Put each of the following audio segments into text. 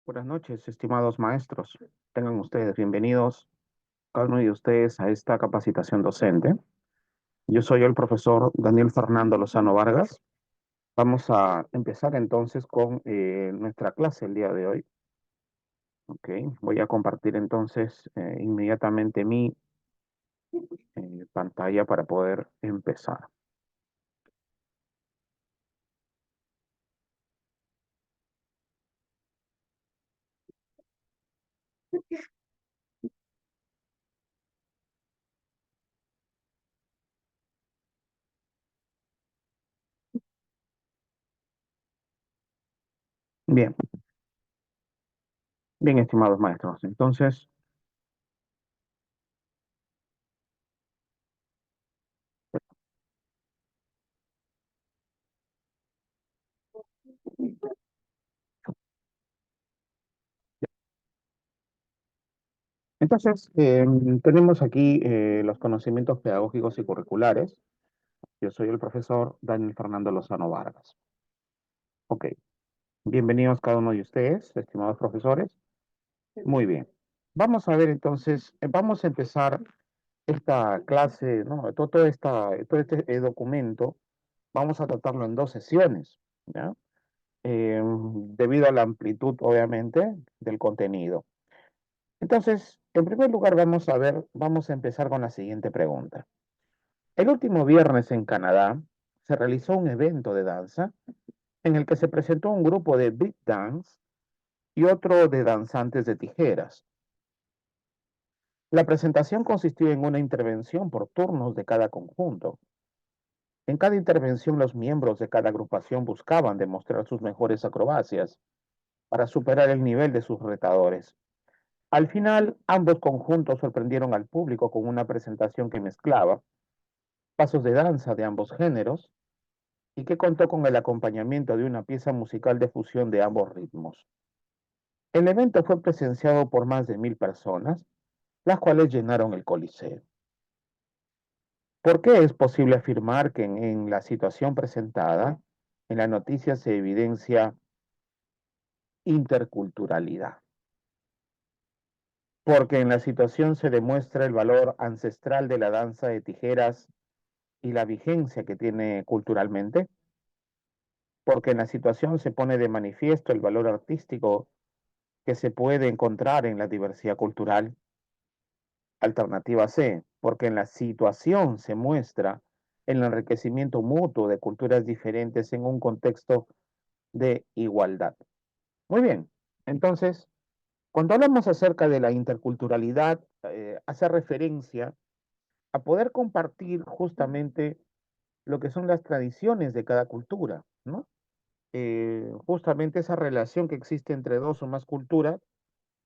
Buenas noches, estimados maestros. Tengan ustedes bienvenidos, cada uno de ustedes, a esta capacitación docente. Yo soy el profesor Daniel Fernando Lozano Vargas. Vamos a empezar entonces con nuestra clase el día de hoy. Ok, voy a compartir entonces inmediatamente mi pantalla para poder empezar. Bien, bien, estimados maestros. Entonces, tenemos aquí los conocimientos pedagógicos y curriculares. Yo soy el profesor Daniel Fernando Lozano Vargas. Ok, bienvenidos cada uno de ustedes, estimados profesores. Muy bien. Vamos a ver entonces, vamos a empezar esta clase, ¿no? Todo este documento, vamos a tratarlo en dos sesiones, ¿ya? Debido a la amplitud, obviamente, del contenido. Entonces, en primer lugar, vamos a empezar con la siguiente pregunta. El último viernes en Canadá se realizó un evento de danza en el que se presentó un grupo de Big Dance y otro de danzantes de tijeras. La presentación consistió en una intervención por turnos de cada conjunto. En cada intervención, los miembros de cada agrupación buscaban demostrar sus mejores acrobacias para superar el nivel de sus retadores. Al final, ambos conjuntos sorprendieron al público con una presentación que mezclaba pasos de danza de ambos géneros y que contó con el acompañamiento de una pieza musical de fusión de ambos ritmos. El evento fue presenciado por más de 1000 personas, las cuales llenaron el Coliseo. ¿Por qué es posible afirmar que en la situación presentada, en la noticia se evidencia interculturalidad? Porque en la situación se demuestra el valor ancestral de la danza de tijeras y la vigencia que tiene culturalmente. Porque en la situación se pone de manifiesto el valor artístico que se puede encontrar en la diversidad cultural. Alternativa C, porque en la situación se muestra el enriquecimiento mutuo de culturas diferentes en un contexto de igualdad. Muy bien, entonces, cuando hablamos acerca de la interculturalidad, hace referencia a poder compartir justamente lo que son las tradiciones de cada cultura, ¿no? Justamente esa relación que existe entre dos o más culturas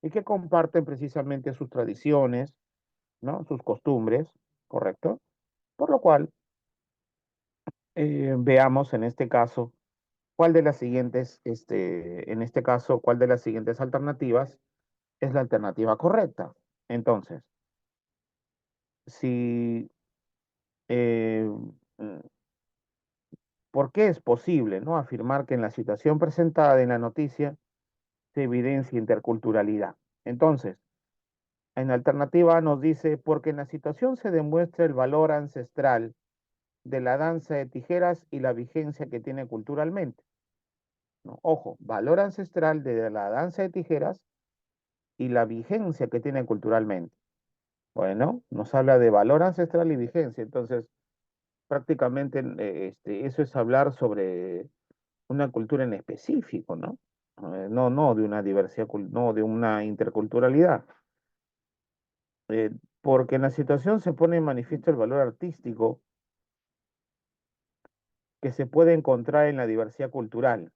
y que comparten precisamente sus tradiciones, ¿no? Sus costumbres, ¿correcto? Por lo cual, veamos en este caso cuál de las siguientes, en este caso, cuál de las siguientes alternativas es la alternativa correcta. Entonces, si, eh, mm, ¿por qué es posible, no, afirmar que en la situación presentada en la noticia se evidencia interculturalidad? Entonces, en la alternativa A nos dice, porque en la situación se demuestra el valor ancestral de la danza de tijeras y la vigencia que tiene culturalmente. ¿No? Ojo, valor ancestral de la danza de tijeras y la vigencia que tiene culturalmente. Bueno, nos habla de valor ancestral y vigencia, entonces prácticamente eso es hablar sobre una cultura en específico, ¿no? No de una diversidad, no de una interculturalidad. Eh, porque en la situación se pone en manifiesto el valor artístico que se puede encontrar en la diversidad cultural.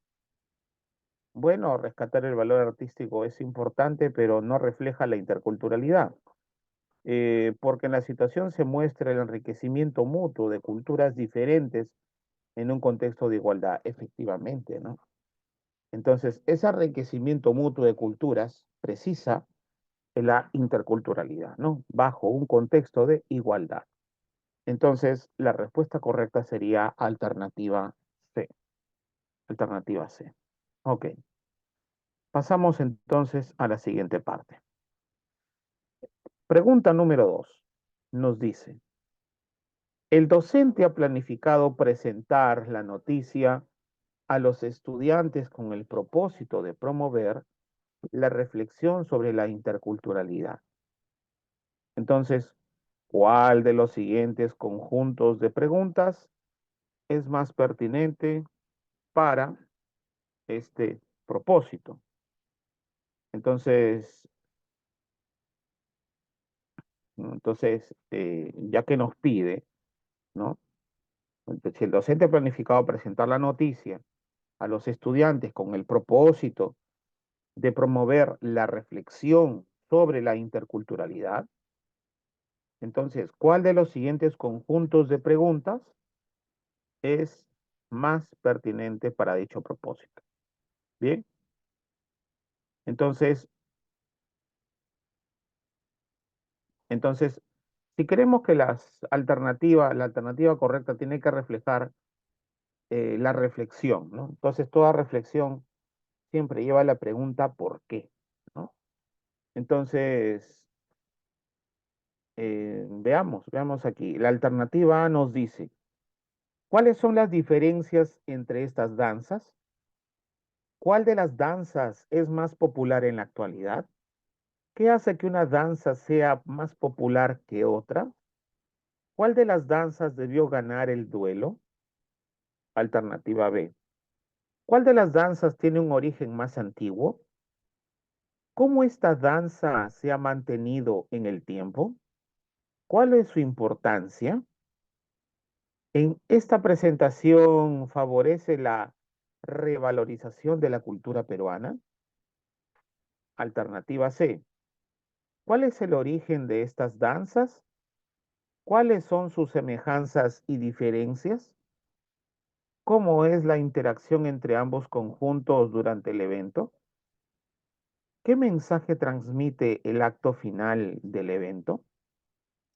Bueno, rescatar el valor artístico es importante, pero no refleja la interculturalidad, porque en la situación se muestra el enriquecimiento mutuo de culturas diferentes en un contexto de igualdad, efectivamente, ¿no? Entonces, ese enriquecimiento mutuo de culturas precisa la interculturalidad, ¿no? Bajo un contexto de igualdad. Entonces, la respuesta correcta sería alternativa C. Alternativa C. Ok. Pasamos entonces a la siguiente parte. Pregunta número 2. Nos dice, el docente ha planificado presentar la noticia a los estudiantes con el propósito de promover la reflexión sobre la interculturalidad. Entonces, ¿cuál de los siguientes conjuntos de preguntas es más pertinente para este propósito? Entonces, ya que nos pide, ¿no? Entonces, si el docente ha planificado presentar la noticia a los estudiantes con el propósito de promover la reflexión sobre la interculturalidad, entonces, ¿cuál de los siguientes conjuntos de preguntas es más pertinente para dicho propósito? Bien, entonces, entonces, si queremos que la alternativa correcta tiene que reflejar la reflexión, ¿no? Entonces, toda reflexión siempre lleva la pregunta ¿por qué? ¿No? Entonces, veamos aquí. La alternativa A nos dice, ¿cuáles son las diferencias entre estas danzas? ¿Cuál de las danzas es más popular en la actualidad? ¿Qué hace que una danza sea más popular que otra? ¿Cuál de las danzas debió ganar el duelo? Alternativa B. ¿Cuál de las danzas tiene un origen más antiguo? ¿Cómo esta danza se ha mantenido en el tiempo? ¿Cuál es su importancia? En esta presentación favorece la revalorización de la cultura peruana. Alternativa C. ¿Cuál es el origen de estas danzas? ¿Cuáles son sus semejanzas y diferencias? ¿Cómo es la interacción entre ambos conjuntos durante el evento? ¿Qué mensaje transmite el acto final del evento?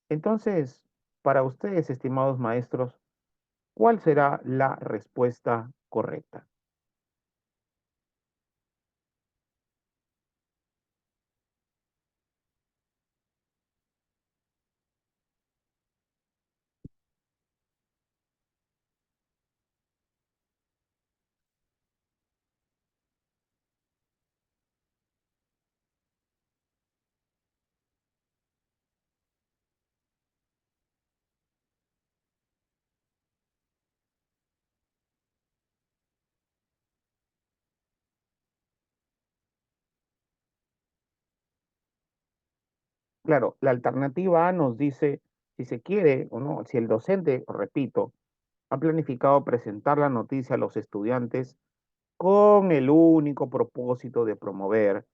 Entonces, para ustedes, estimados maestros, ¿cuál será la respuesta correcta? Claro, la alternativa A nos dice si se quiere o no, si el docente, repito, ha planificado presentar la noticia a los estudiantes con el único propósito de promover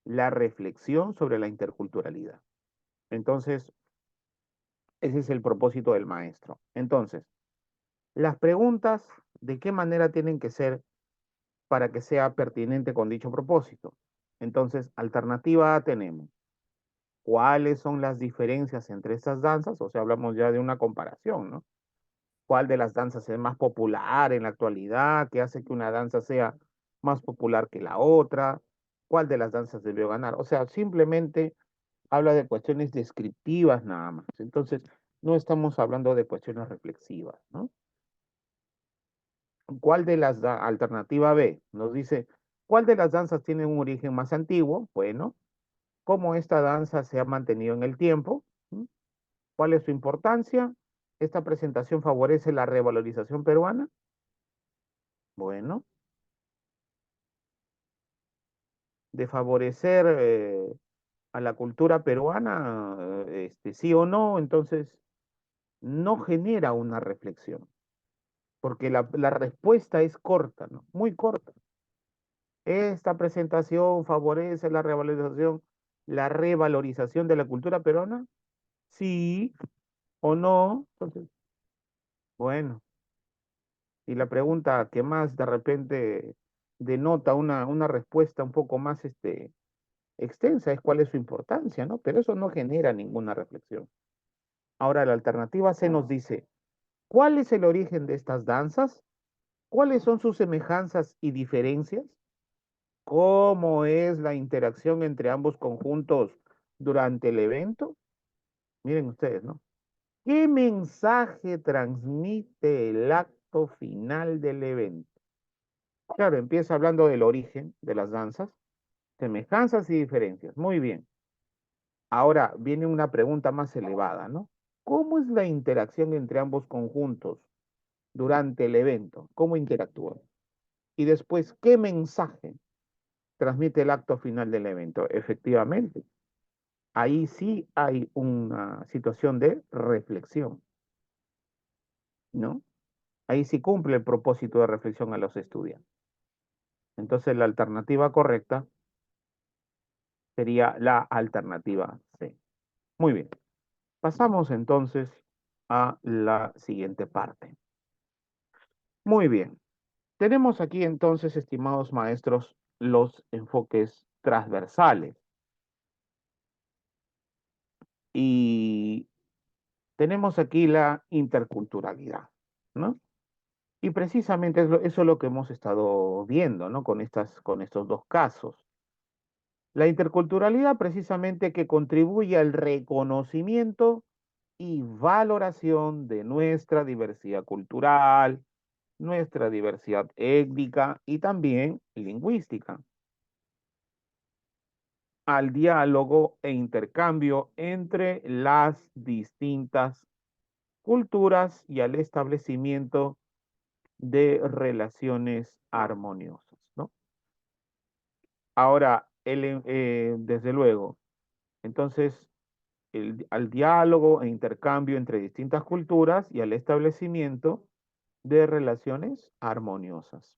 la reflexión sobre la interculturalidad. Entonces, ese es el propósito del maestro. Entonces, las preguntas, ¿de qué manera tienen que ser para que sea pertinente con dicho propósito? Entonces, alternativa A tenemos. ¿Cuáles son las diferencias entre estas danzas? O sea, hablamos ya de una comparación, ¿no? ¿Cuál de las danzas es más popular en la actualidad? ¿Qué hace que una danza sea más popular que la otra? ¿Cuál de las danzas debió ganar? O sea, simplemente habla de cuestiones descriptivas nada más. Entonces, no estamos hablando de cuestiones reflexivas, ¿no? ¿Cuál de las, alternativa B, nos dice, ¿cuál de las danzas tiene un origen más antiguo? Bueno, ¿cómo esta danza se ha mantenido en el tiempo? ¿Mm? ¿Cuál es su importancia? ¿Esta presentación favorece la revalorización peruana? Bueno, de favorecer a la cultura peruana, sí o no, entonces no genera una reflexión, porque la respuesta es corta, ¿no? Muy corta. Esta presentación favorece la revalorización de la cultura peruana, sí o no. Entonces, bueno, y la pregunta que más de repente denota una respuesta un poco más extensa es cuál es su importancia, ¿no? Pero eso no genera ninguna reflexión. Ahora, la alternativa C nos dice, ¿cuál es el origen de estas danzas? ¿Cuáles son sus semejanzas y diferencias? cómo es la interacción entre ambos conjuntos durante el evento? Miren ustedes, ¿no? ¿Qué mensaje transmite el acto final del evento? Claro, empieza hablando del origen de las danzas, semejanzas y diferencias. Muy bien. Ahora viene una pregunta más elevada, ¿no? ¿Cómo es la interacción entre ambos conjuntos durante el evento? ¿Cómo interactúan? Y después, ¿qué mensaje transmite el acto final del evento? Efectivamente, ahí sí hay una situación de reflexión, ¿no? Ahí sí cumple el propósito de reflexión a los estudiantes. Entonces, la alternativa correcta sería la alternativa C. Muy bien. Pasamos entonces a la siguiente parte. Muy bien. Tenemos aquí entonces, estimados maestros, los enfoques transversales. Y tenemos aquí la interculturalidad, ¿no? Y precisamente eso es lo que hemos estado viendo, ¿no? Con estos dos casos. La interculturalidad precisamente que contribuye al reconocimiento y valoración de nuestra diversidad cultural, nuestra diversidad étnica y también lingüística, al diálogo e intercambio entre las distintas culturas y al establecimiento de relaciones armoniosas, ¿no? Ahora, desde luego, entonces, al diálogo e intercambio entre distintas culturas y al establecimiento de relaciones armoniosas.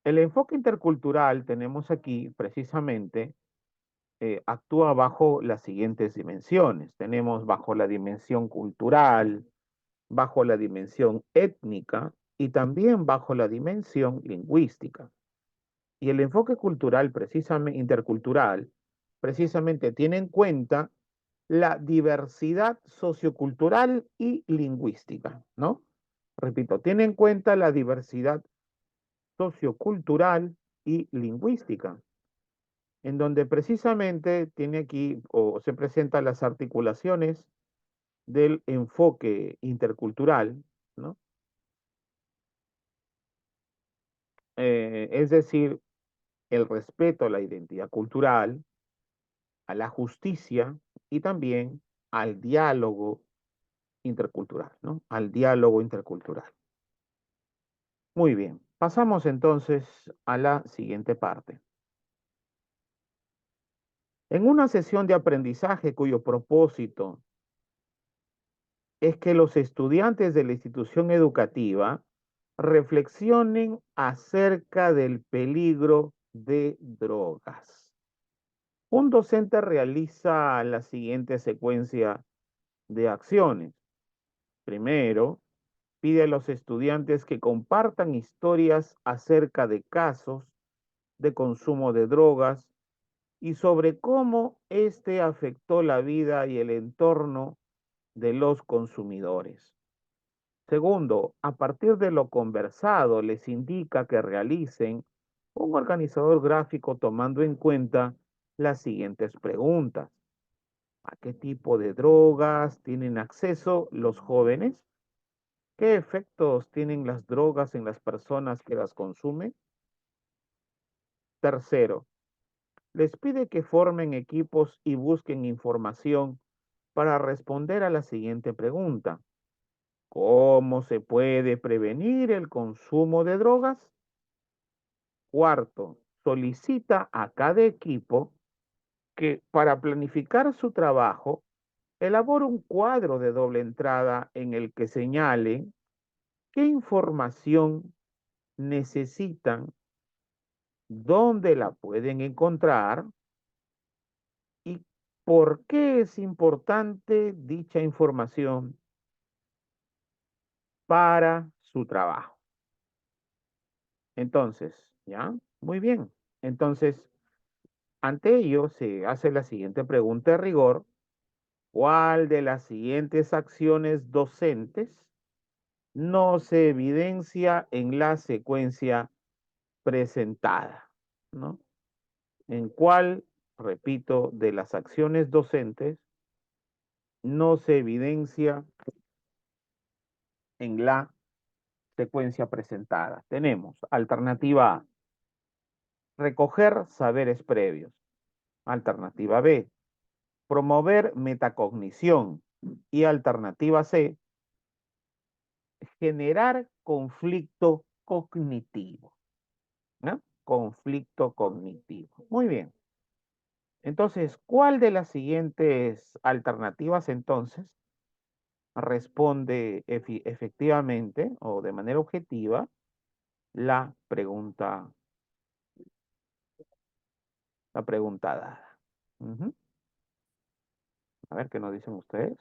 El enfoque intercultural tenemos aquí precisamente, actúa bajo las siguientes dimensiones. Tenemos bajo la dimensión cultural, bajo la dimensión étnica y también bajo la dimensión lingüística. Y el enfoque cultural, precisamente intercultural, precisamente tiene en cuenta la diversidad sociocultural y lingüística, ¿no? Repito, tiene en cuenta la diversidad sociocultural y lingüística, en donde precisamente tiene aquí o se presentan las articulaciones del enfoque intercultural, ¿no? Es decir, el respeto a la identidad cultural, a la justicia y también al diálogo intercultural, ¿no? Al diálogo intercultural. Muy bien, pasamos entonces a la siguiente parte. En una sesión de aprendizaje cuyo propósito es que los estudiantes de la institución educativa reflexionen acerca del peligro de drogas. Un docente realiza la siguiente secuencia de acciones. Primero, pide a los estudiantes que compartan historias acerca de casos de consumo de drogas y sobre cómo éste afectó la vida y el entorno de los consumidores. Segundo, a partir de lo conversado, les indica que realicen un organizador gráfico tomando en cuenta las siguientes preguntas. ¿A qué tipo de drogas tienen acceso los jóvenes? ¿Qué efectos tienen las drogas en las personas que las consumen? Tercero, les pide que formen equipos y busquen información para responder a la siguiente pregunta. ¿Cómo se puede prevenir el consumo de drogas? Cuarto, solicita a cada equipo que para planificar su trabajo, elabore un cuadro de doble entrada en el que señalen qué información necesitan, dónde la pueden encontrar y por qué es importante dicha información para su trabajo. Entonces, ¿ya? Muy bien. Entonces, ante ello se hace la siguiente pregunta de rigor. ¿Cuál de las siguientes acciones docentes no se evidencia en la secuencia presentada, ¿no? En cuál, repito, de las acciones docentes no se evidencia en la secuencia presentada. Tenemos alternativa A, recoger saberes previos. Alternativa B, promover metacognición. Y alternativa C, generar conflicto cognitivo. ¿No? Conflicto cognitivo. Muy bien. Entonces, ¿cuál de las siguientes alternativas entonces responde efectivamente o de manera objetiva la la pregunta dada? Ujú. A ver qué nos dicen ustedes.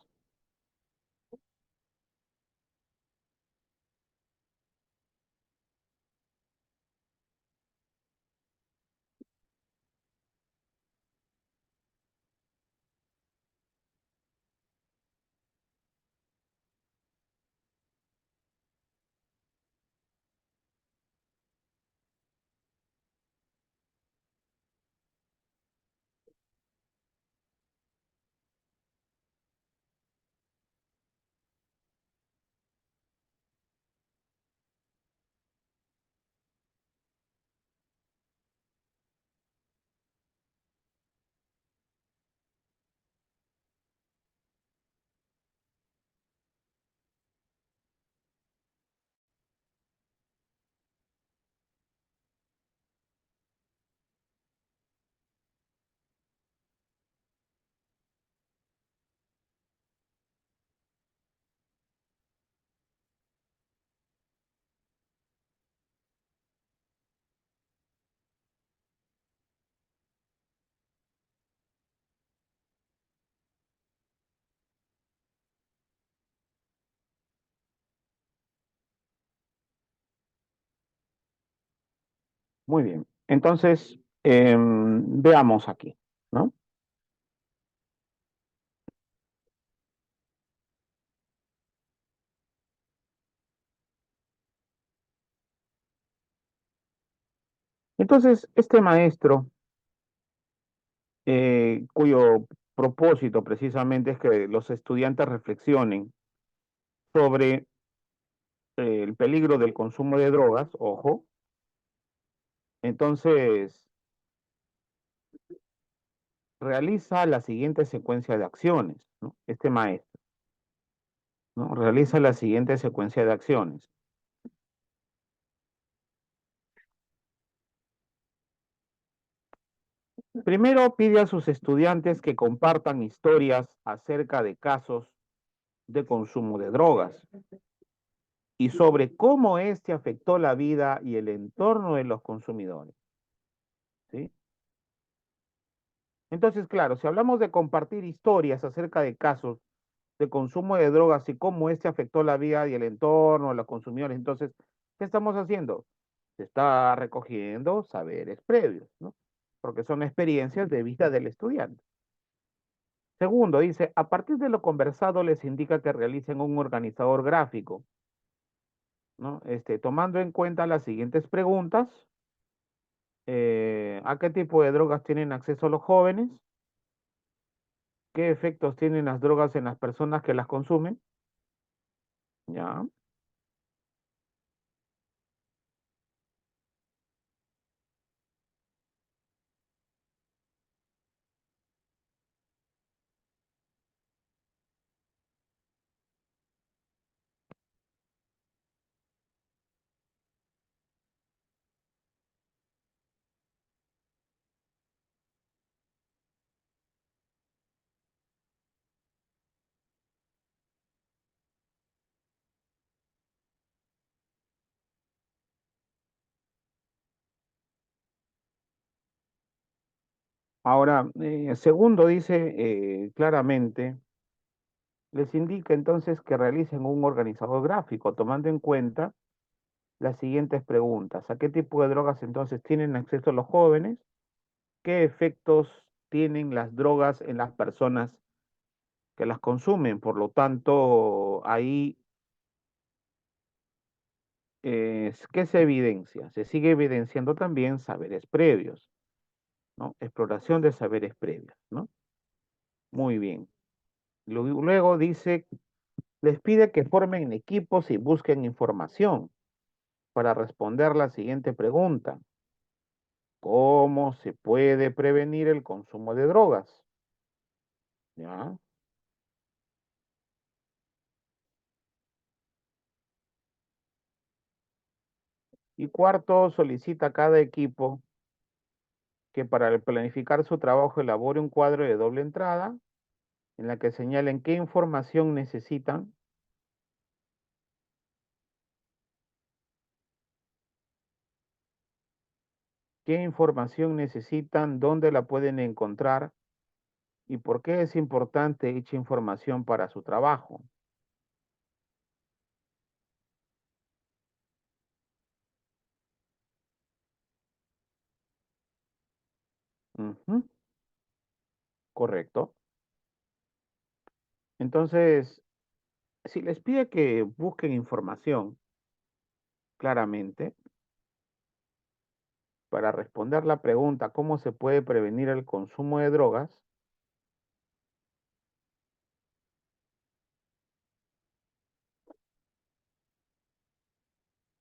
Muy bien. Entonces, veamos aquí, ¿no? Entonces, este maestro, cuyo propósito precisamente es que los estudiantes reflexionen sobre el peligro del consumo de drogas, ojo, entonces realiza la siguiente secuencia de acciones, ¿no? Este maestro, ¿no? Realiza la siguiente secuencia de acciones. Primero pide a sus estudiantes que compartan historias acerca de casos de consumo de drogas y sobre cómo este afectó la vida y el entorno de los consumidores, ¿sí? Entonces, claro, si hablamos de compartir historias acerca de casos de consumo de drogas y cómo este afectó la vida y el entorno de los consumidores, entonces, ¿qué estamos haciendo? Se está recogiendo saberes previos, ¿no? Porque son experiencias de vida del estudiante. Segundo, dice, a partir de lo conversado les indica que realicen un organizador gráfico, ¿no? Tomando en cuenta las siguientes preguntas. ¿A qué tipo de drogas tienen acceso los jóvenes? ¿Qué efectos tienen las drogas en las personas que las consumen? Ya. Ahora, segundo dice claramente, les indica entonces que realicen un organizador gráfico, tomando en cuenta las siguientes preguntas. ¿A qué tipo de drogas entonces tienen acceso los jóvenes? ¿Qué efectos tienen las drogas en las personas que las consumen? Por lo tanto, ahí ¿qué se evidencia? Se sigue evidenciando también saberes previos, ¿no? Exploración de saberes previos, ¿no? Muy bien. Luego dice, les pide que formen equipos y busquen información para responder la siguiente pregunta. ¿Cómo se puede prevenir el consumo de drogas? ¿Ya? Y cuarto, solicita a cada equipo que para planificar su trabajo elabore un cuadro de doble entrada en la que señalen qué información necesitan, dónde la pueden encontrar y por qué es importante dicha información para su trabajo. Ujú, correcto. Entonces, si les pide que busquen información claramente para responder la pregunta ¿cómo se puede prevenir el consumo de drogas?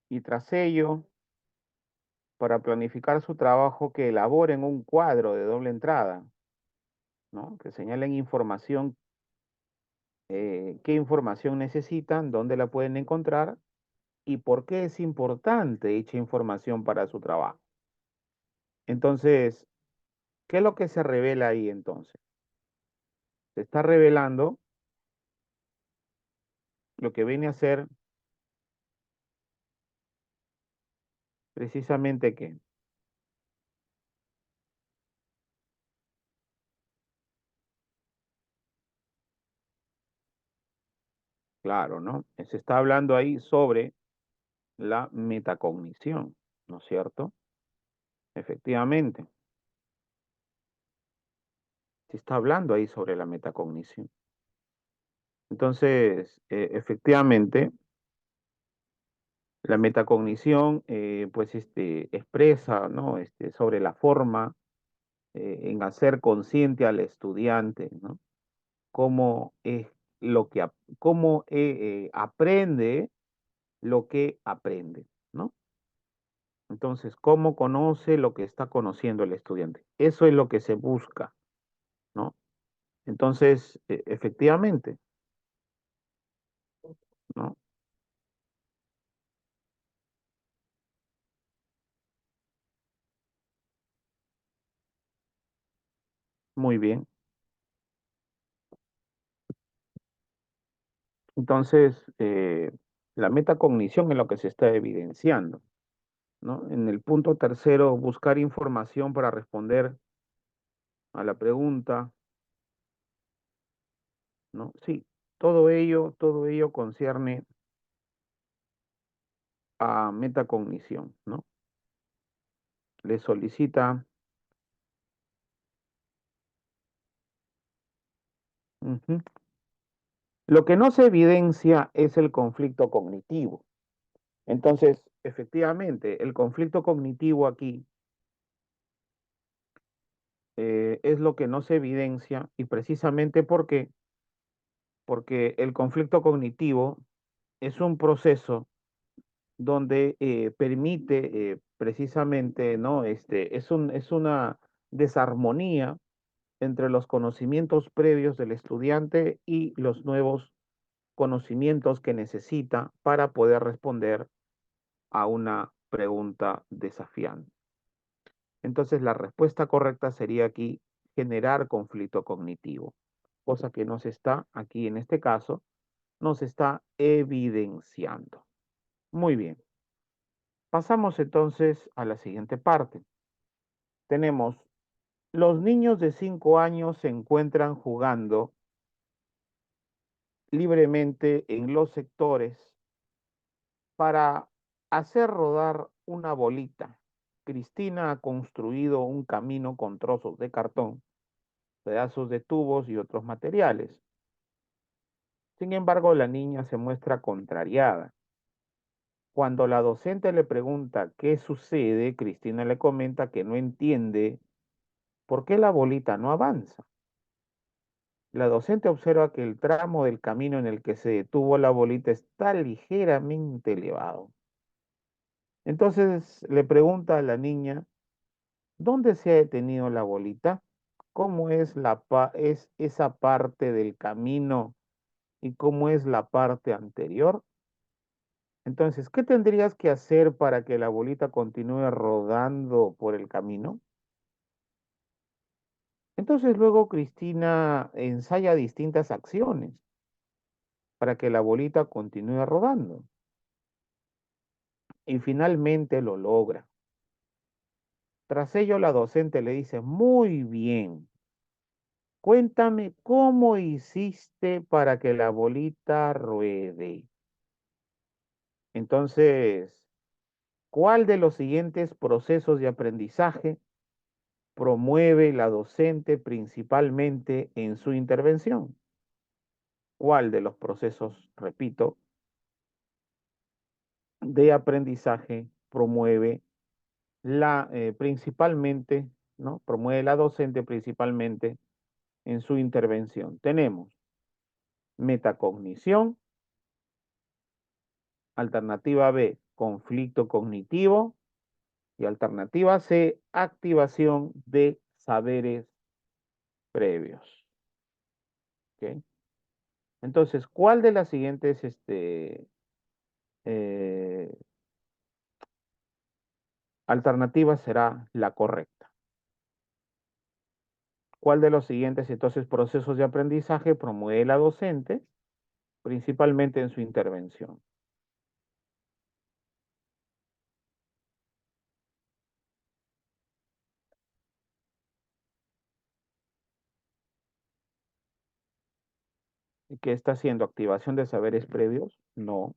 Y tras ello, para planificar su trabajo, que elaboren un cuadro de doble entrada, ¿no? Que señalen información, qué información necesitan, dónde la pueden encontrar y por qué es importante dicha información para su trabajo. Entonces, ¿qué es lo que se revela ahí entonces? Se está revelando lo que viene a ser precisamente qué. Claro, ¿no? Se está hablando ahí sobre la metacognición, ¿no es cierto? Efectivamente, se está hablando ahí sobre la metacognición. Entonces, efectivamente, la metacognición, pues, expresa, ¿no? Sobre la forma en hacer consciente al estudiante, ¿no? Cómo es lo que, cómo aprende lo que aprende, ¿no? Entonces, ¿cómo conoce lo que está conociendo el estudiante? Eso es lo que se busca, ¿no? Entonces, efectivamente, ¿no? Muy bien. Entonces, la metacognición es lo que se está evidenciando, ¿no? En el punto tercero, buscar información para responder a la pregunta, ¿no? Sí, todo ello concierne a metacognición, ¿no? Le solicita. Ujú. Lo que no se evidencia es el conflicto cognitivo. Entonces, efectivamente, el conflicto cognitivo aquí es lo que no se evidencia y precisamente porque el conflicto cognitivo es un proceso donde permite precisamente, ¿no? Es una desarmonía entre los conocimientos previos del estudiante y los nuevos conocimientos que necesita para poder responder a una pregunta desafiante. Entonces, la respuesta correcta sería aquí generar conflicto cognitivo, cosa que nos está aquí en este caso, nos está evidenciando. Muy bien. Pasamos entonces a la siguiente parte. Tenemos, los niños de 5 años se encuentran jugando libremente en los sectores para hacer rodar una bolita. Cristina ha construido un camino con trozos de cartón, pedazos de tubos y otros materiales. Sin embargo, la niña se muestra contrariada. Cuando la docente le pregunta qué sucede, Cristina le comenta que no entiende por qué la bolita no avanza. La docente observa que el tramo del camino en el que se detuvo la bolita está ligeramente elevado. Entonces le pregunta a la niña, ¿dónde se ha detenido la bolita? ¿Cómo es es esa parte del camino y cómo es la parte anterior? Entonces, ¿qué tendrías que hacer para que la bolita continúe rodando por el camino? Entonces luego Cristina ensaya distintas acciones para que la bolita continúe rodando y finalmente lo logra. Tras ello la docente le dice, muy bien, cuéntame cómo hiciste para que la bolita ruede. Entonces, ¿cuál de los siguientes procesos de aprendizaje promueve la docente principalmente en su intervención? ¿Cuál de los procesos, repito, de aprendizaje promueve principalmente, ¿no? Promueve la docente principalmente en su intervención? Tenemos metacognición, alternativa B, conflicto cognitivo y alternativa C, activación de saberes previos. ¿Ok? Entonces, ¿cuál de las siguientes eh, alternativas será la correcta? ¿Cuál de los siguientes entonces procesos de aprendizaje promueve la docente principalmente en su intervención? ¿Qué está haciendo? ¿Activación de saberes previos? No,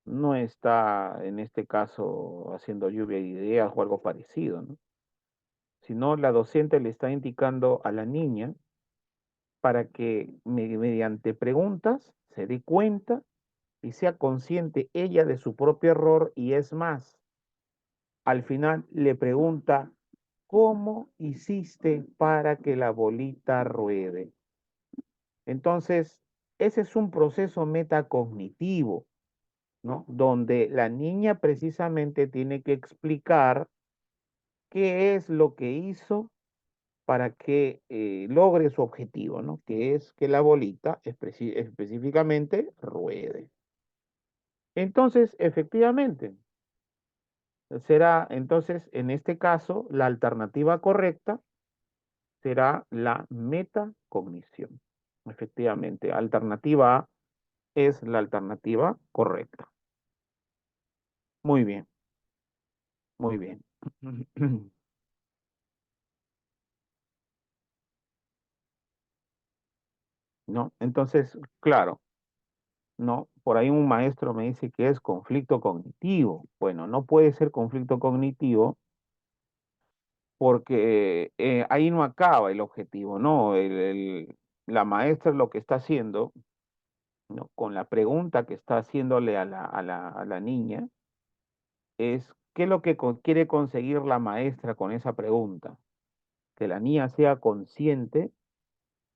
no está en este caso haciendo lluvia de ideas o algo parecido, ¿no? Sino la docente le está indicando a la niña para que mediante preguntas se dé cuenta y sea consciente ella de su propio error y es más, al final le pregunta, ¿cómo hiciste para que la bolita ruede? Entonces, ese es un proceso metacognitivo, ¿no? Donde la niña precisamente tiene que explicar qué es lo que hizo para que logre su objetivo, ¿no? Que es que la bolita específicamente ruede. Entonces, efectivamente, será entonces, en este caso, la alternativa correcta será la metacognición. Efectivamente, alternativa A es la alternativa correcta. Muy bien, muy bien. ¿No? Entonces, claro, ¿no? Por ahí un maestro me dice que es conflicto cognitivo. Bueno, no puede ser conflicto cognitivo porque ahí no acaba el objetivo, ¿no? La maestra lo que está haciendo, ¿no? Con la pregunta que está haciéndole a la niña es, ¿qué es lo que quiere conseguir la maestra con esa pregunta? Que la niña sea consciente,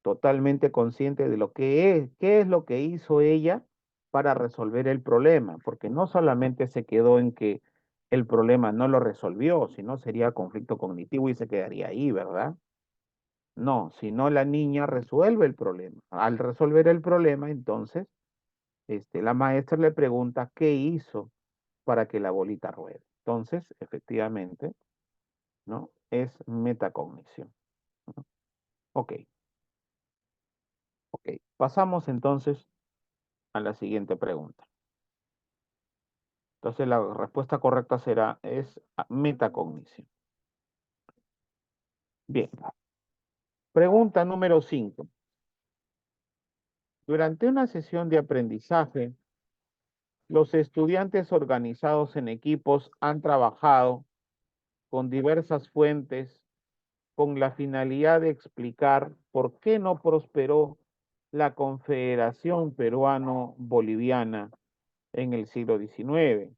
totalmente consciente de lo que es, qué es lo que hizo ella para resolver el problema, porque no solamente se quedó en que el problema no lo resolvió, sino sería conflicto cognitivo y se quedaría ahí, ¿verdad? No, sino la niña resuelve el problema. Al resolver el problema, entonces, la maestra le pregunta qué hizo para que la bolita ruede. Entonces, efectivamente, ¿no? Es metacognición. ¿No? Ok, ok. Pasamos entonces a la siguiente pregunta. Entonces, la respuesta correcta será, es metacognición. Bien, pregunta número 5. Durante una sesión de aprendizaje, los estudiantes organizados en equipos han trabajado con diversas fuentes con la finalidad de explicar por qué no prosperó la Confederación Peruano-Boliviana en el siglo XIX.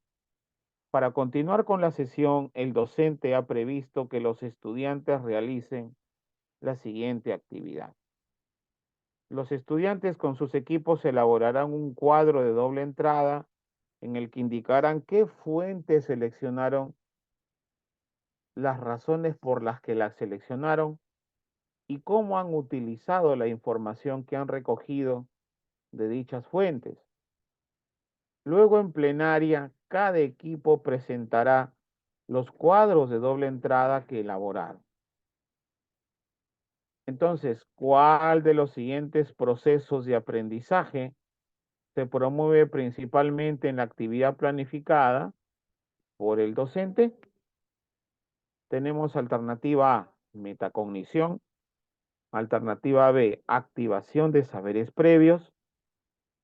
Para continuar con la sesión, el docente ha previsto que los estudiantes realicen la siguiente actividad. Los estudiantes con sus equipos elaborarán un cuadro de doble entrada en el que indicarán qué fuentes seleccionaron, las razones por las que las seleccionaron y cómo han utilizado la información que han recogido de dichas fuentes. Luego en plenaria, cada equipo presentará los cuadros de doble entrada que elaboraron. Entonces, ¿cuál de los siguientes procesos de aprendizaje se promueve principalmente en la actividad planificada por el docente? Tenemos alternativa A, metacognición; alternativa B, activación de saberes previos;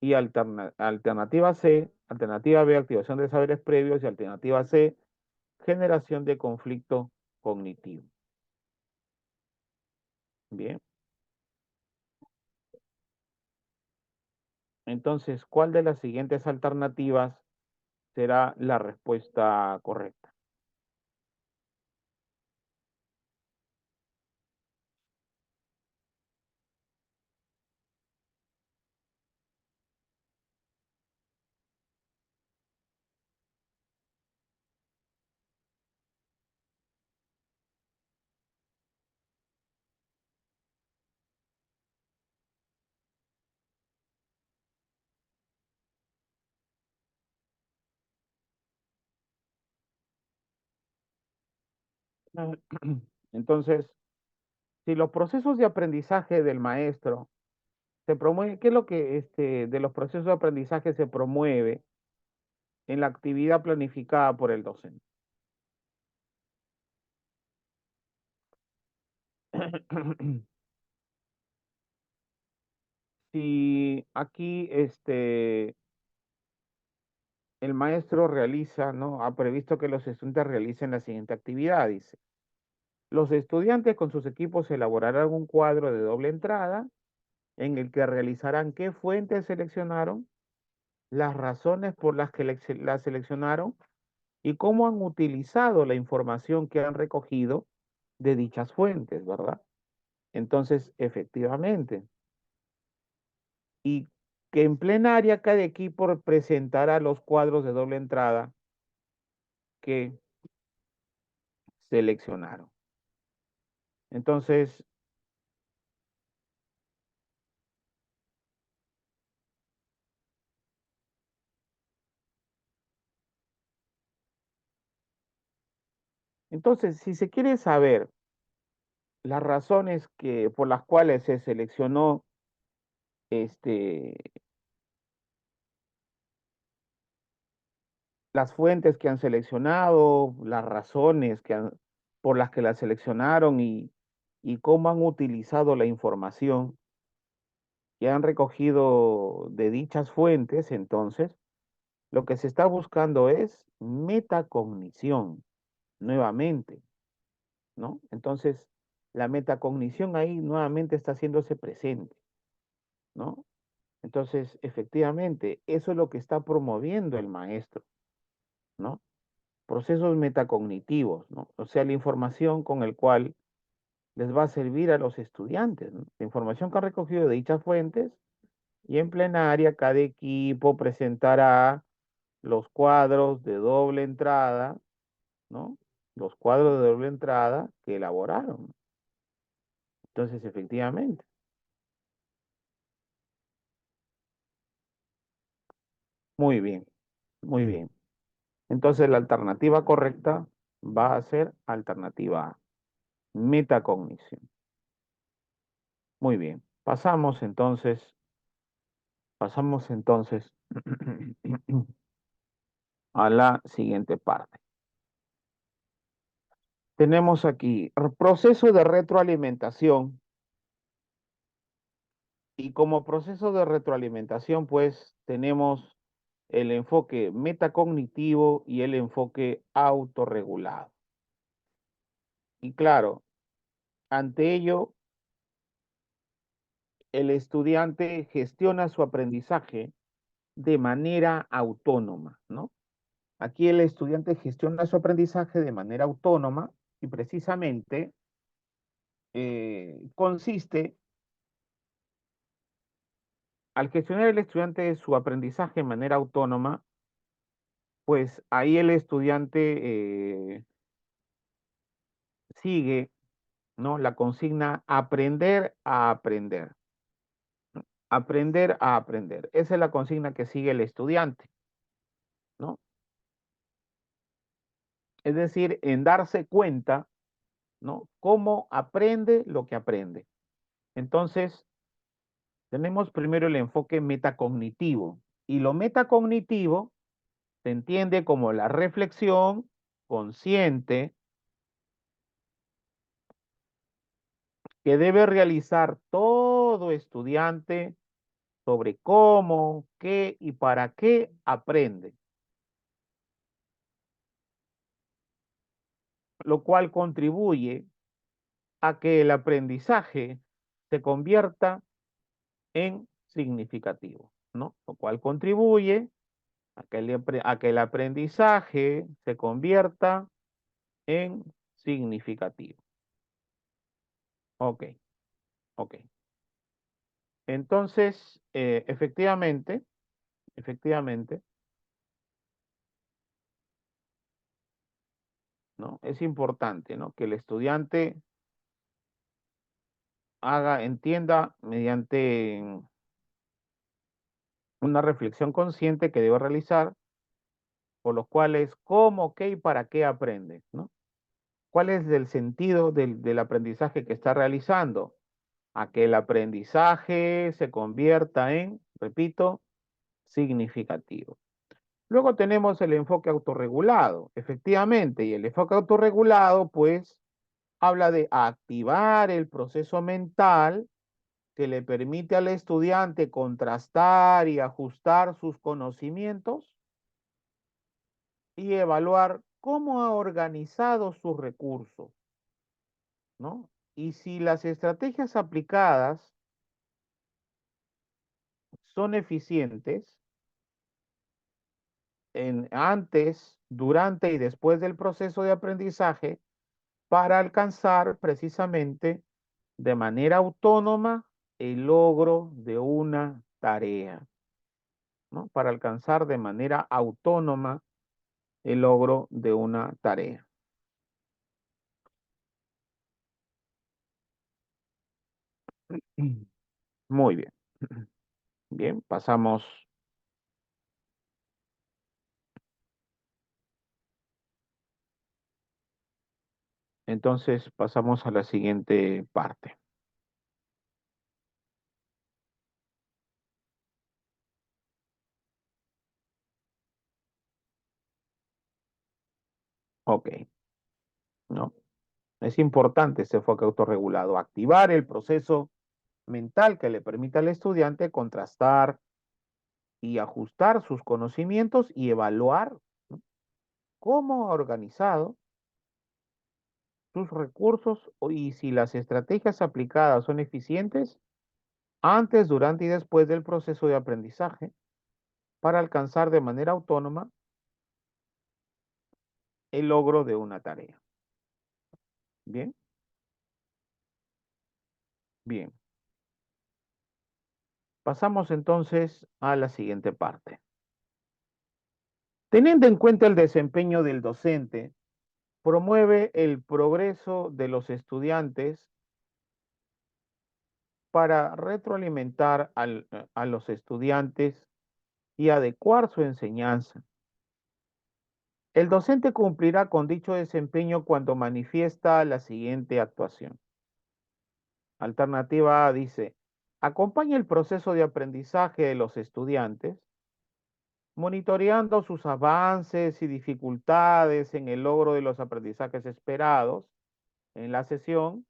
y alternativa C, alternativa B, activación de saberes previos; y alternativa C, generación de conflicto cognitivo. Bien, entonces, ¿cuál de las siguientes alternativas será la respuesta correcta? Entonces, si los procesos de aprendizaje del maestro se promueven, ¿qué es lo que de los procesos de aprendizaje se promueve en la actividad planificada por el docente? Si aquí el maestro realiza, ¿no? Ha previsto que los estudiantes realicen la siguiente actividad, dice. Los estudiantes con sus equipos elaborarán un cuadro de doble entrada en el que realizarán qué fuentes seleccionaron, las razones por las que la seleccionaron y cómo han utilizado la información que han recogido de dichas fuentes, ¿verdad? Entonces, efectivamente, y que en plenaria cada equipo presentará los cuadros de doble entrada que seleccionaron. Entonces, si se quiere saber las razones por las cuales se seleccionó este, las fuentes que han seleccionado, las razones por las que las seleccionaron y cómo han utilizado la información que han recogido de dichas fuentes, entonces lo que se está buscando es metacognición, nuevamente, ¿no? Entonces, la metacognición ahí nuevamente está haciéndose presente, ¿no? Entonces, efectivamente, eso es lo que está promoviendo el maestro, ¿no? Procesos metacognitivos, ¿no? O sea, la información con el cual les va a servir a los estudiantes, ¿no? La información que han recogido de dichas fuentes y en plenaria cada equipo presentará los cuadros de doble entrada, ¿no? Los cuadros de doble entrada que elaboraron. Entonces, efectivamente, muy bien, muy bien. Entonces, la alternativa correcta va a ser alternativa A, metacognición. Muy bien. Pasamos entonces a la siguiente parte. Tenemos aquí el proceso de retroalimentación y como proceso de retroalimentación, pues tenemos el enfoque metacognitivo y el enfoque autorregulado. Y claro, ante ello, el estudiante gestiona su aprendizaje de manera autónoma, ¿no? Aquí el estudiante gestiona su aprendizaje de manera autónoma y precisamente consiste, al gestionar el estudiante su aprendizaje de manera autónoma, pues ahí el estudiante sigue, ¿no? La consigna aprender a aprender. Aprender a aprender. Esa es la consigna que sigue el estudiante, ¿no? Es decir, en darse cuenta, ¿no? Cómo aprende lo que aprende. Entonces, tenemos primero el enfoque metacognitivo. Y lo metacognitivo se entiende como la reflexión consciente que debe realizar todo estudiante sobre cómo, qué y para qué aprende, lo cual contribuye a que el aprendizaje se convierta en significativo, ¿no? Lo cual contribuye a que el aprendizaje se convierta en significativo. Ok, ok. Entonces, efectivamente, ¿no? Es importante, ¿no? Que el estudiante entienda mediante una reflexión consciente que debe realizar, por los cuales cómo, qué y para qué aprende, ¿no? ¿Cuál es el sentido del aprendizaje que está realizando? A que el aprendizaje se convierta en, repito, significativo. Luego tenemos el enfoque autorregulado, efectivamente, y el enfoque autorregulado, pues, habla de activar el proceso mental que le permite al estudiante contrastar y ajustar sus conocimientos y evaluar cómo ha organizado sus recursos, ¿no? Y si las estrategias aplicadas son eficientes antes, durante y después del proceso de aprendizaje para alcanzar precisamente de manera autónoma el logro de una tarea, ¿no? Para alcanzar de manera autónoma el logro de una tarea. Muy bien. Bien, pasamos a la siguiente parte. Ok, ¿no? Es importante este enfoque autorregulado, activar el proceso mental que le permita al estudiante contrastar y ajustar sus conocimientos y evaluar, ¿no? Cómo ha organizado sus recursos y si las estrategias aplicadas son eficientes antes, durante y después del proceso de aprendizaje para alcanzar de manera autónoma el logro de una tarea. Bien, bien. Pasamos entonces a la siguiente parte. Teniendo en cuenta el desempeño del docente, promueve el progreso de los estudiantes para retroalimentar a los estudiantes y adecuar su enseñanza. El docente cumplirá con dicho desempeño cuando manifiesta la siguiente actuación. Alternativa A dice, acompaña el proceso de aprendizaje de los estudiantes, monitoreando sus avances y dificultades en el logro de los aprendizajes esperados en la sesión,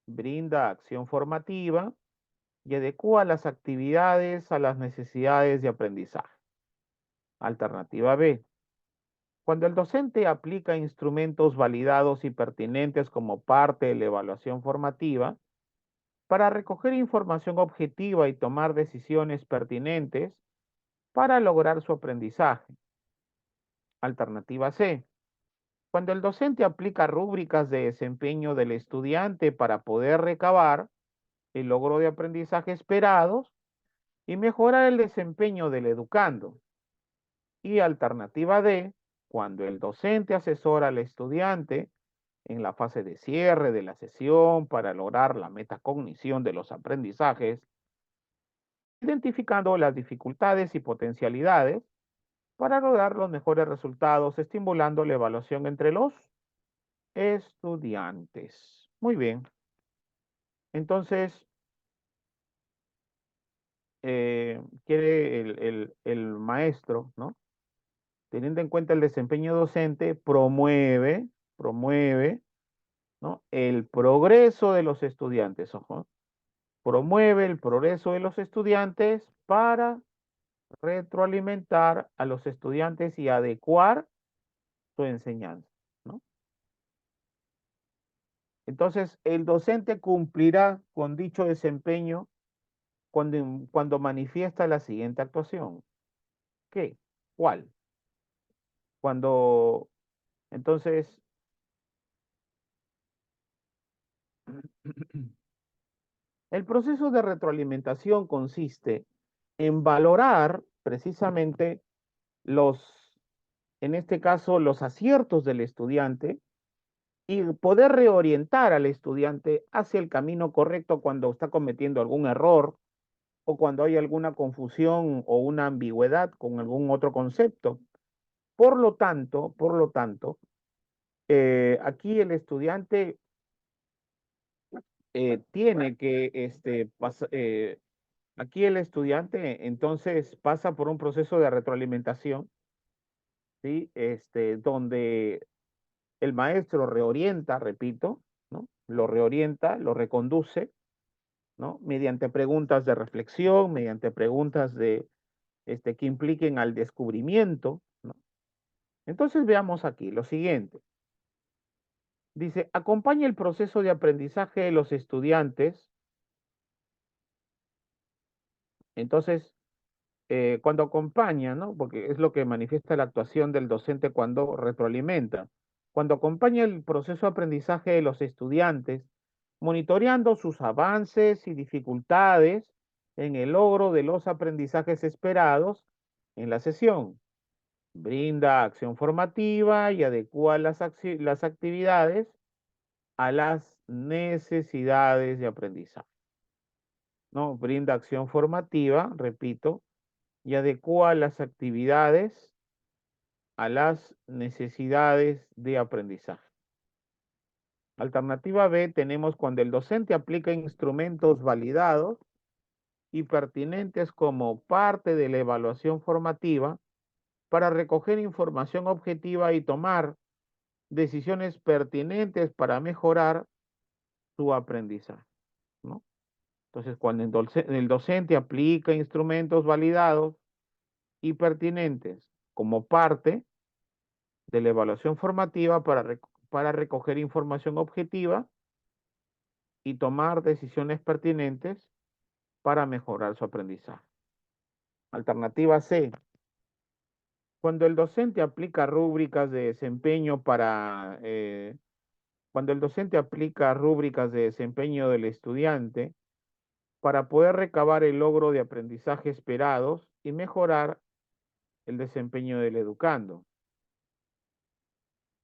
brinda acción formativa y adecua las actividades a las necesidades de aprendizaje. Alternativa B. Cuando el docente aplica instrumentos validados y pertinentes como parte de la evaluación formativa, para recoger información objetiva y tomar decisiones pertinentes, para lograr su aprendizaje. Alternativa C. Cuando el docente aplica rúbricas de desempeño del estudiante para poder recabar el logro de aprendizaje esperados y mejorar el desempeño del educando. Y alternativa D, cuando el docente asesora al estudiante en la fase de cierre de la sesión para lograr la metacognición de los aprendizajes, identificando las dificultades y potencialidades para lograr los mejores resultados, estimulando la evaluación entre los estudiantes. Muy bien. Entonces, quiere el maestro, ¿no? Teniendo en cuenta el desempeño docente, promueve, ¿no? El progreso de los estudiantes, ojo, promueve el progreso de los estudiantes para retroalimentar a los estudiantes y adecuar su enseñanza, ¿no? Entonces, el docente cumplirá con dicho desempeño cuando manifiesta la siguiente actuación. ¿Qué? ¿Cuál? Cuando, entonces, el proceso de retroalimentación consiste en valorar precisamente en este caso, los aciertos del estudiante y poder reorientar al estudiante hacia el camino correcto cuando está cometiendo algún error o cuando hay alguna confusión o una ambigüedad con algún otro concepto. Aquí el estudiante tiene que, aquí el estudiante entonces pasa por un proceso de retroalimentación, ¿sí? Donde el maestro reorienta, repito, ¿no? Lo reorienta, lo reconduce, ¿no? Mediante preguntas de reflexión, mediante preguntas que impliquen al descubrimiento, ¿no? Entonces veamos aquí lo siguiente. Dice, acompaña el proceso de aprendizaje de los estudiantes. Entonces, cuando acompaña, ¿no? Porque es lo que manifiesta la actuación del docente cuando retroalimenta. Cuando acompaña el proceso de aprendizaje de los estudiantes, monitoreando sus avances y dificultades en el logro de los aprendizajes esperados en la sesión. Brinda acción formativa y adecua las actividades a las necesidades de aprendizaje. ¿No? Brinda acción formativa, repito, y adecua las actividades a las necesidades de aprendizaje. Alternativa B, tenemos cuando el docente aplica instrumentos validados y pertinentes como parte de la evaluación formativa para recoger información objetiva y tomar decisiones pertinentes para mejorar su aprendizaje, ¿no? Entonces, cuando el docente aplica instrumentos validados y pertinentes como parte de la evaluación formativa para recoger información objetiva y tomar decisiones pertinentes para mejorar su aprendizaje. Alternativa C. Cuando el docente aplica rúbricas de desempeño cuando el docente aplica rúbricas de desempeño del estudiante para poder recabar el logro de aprendizaje esperados y mejorar el desempeño del educando.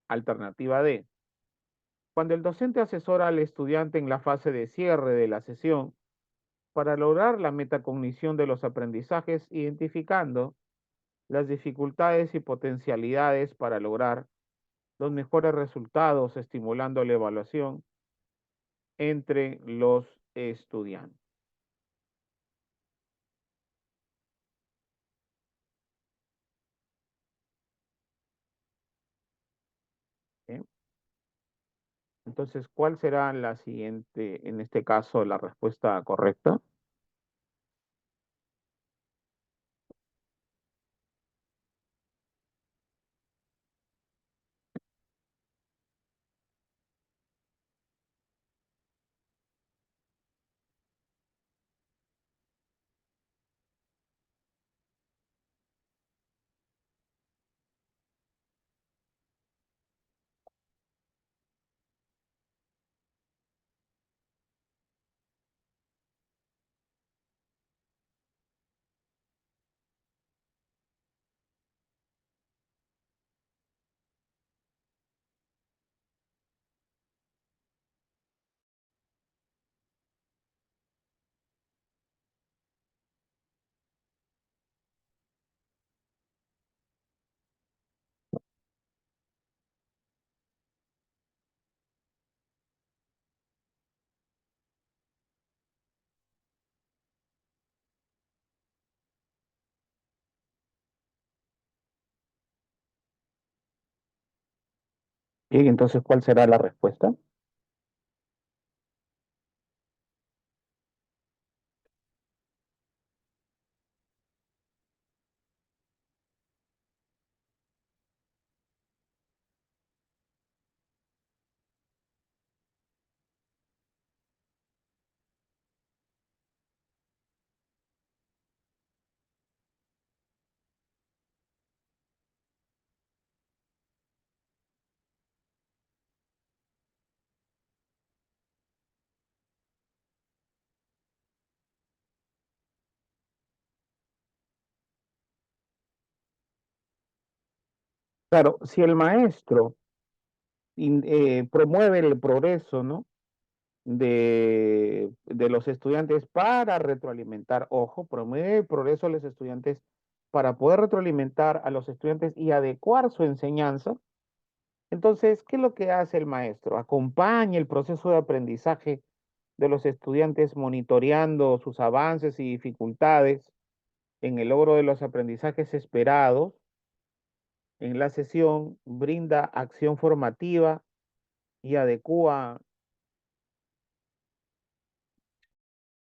Alternativa D. Cuando el docente asesora al estudiante en la fase de cierre de la sesión para lograr la metacognición de los aprendizajes, identificando las dificultades y potencialidades para lograr los mejores resultados, estimulando la evaluación entre los estudiantes. ¿Sí? Entonces, ¿cuál será la siguiente, en este caso, la respuesta correcta? Bien, entonces, ¿cuál será la respuesta? Claro, si el maestro promueve el progreso, ¿no? de los estudiantes para retroalimentar, ojo, promueve el progreso de los estudiantes para poder retroalimentar a los estudiantes y adecuar su enseñanza. Entonces, ¿qué es lo que hace el maestro? Acompaña el proceso de aprendizaje de los estudiantes monitoreando sus avances y dificultades en el logro de los aprendizajes esperados. En la sesión brinda acción formativa y adecua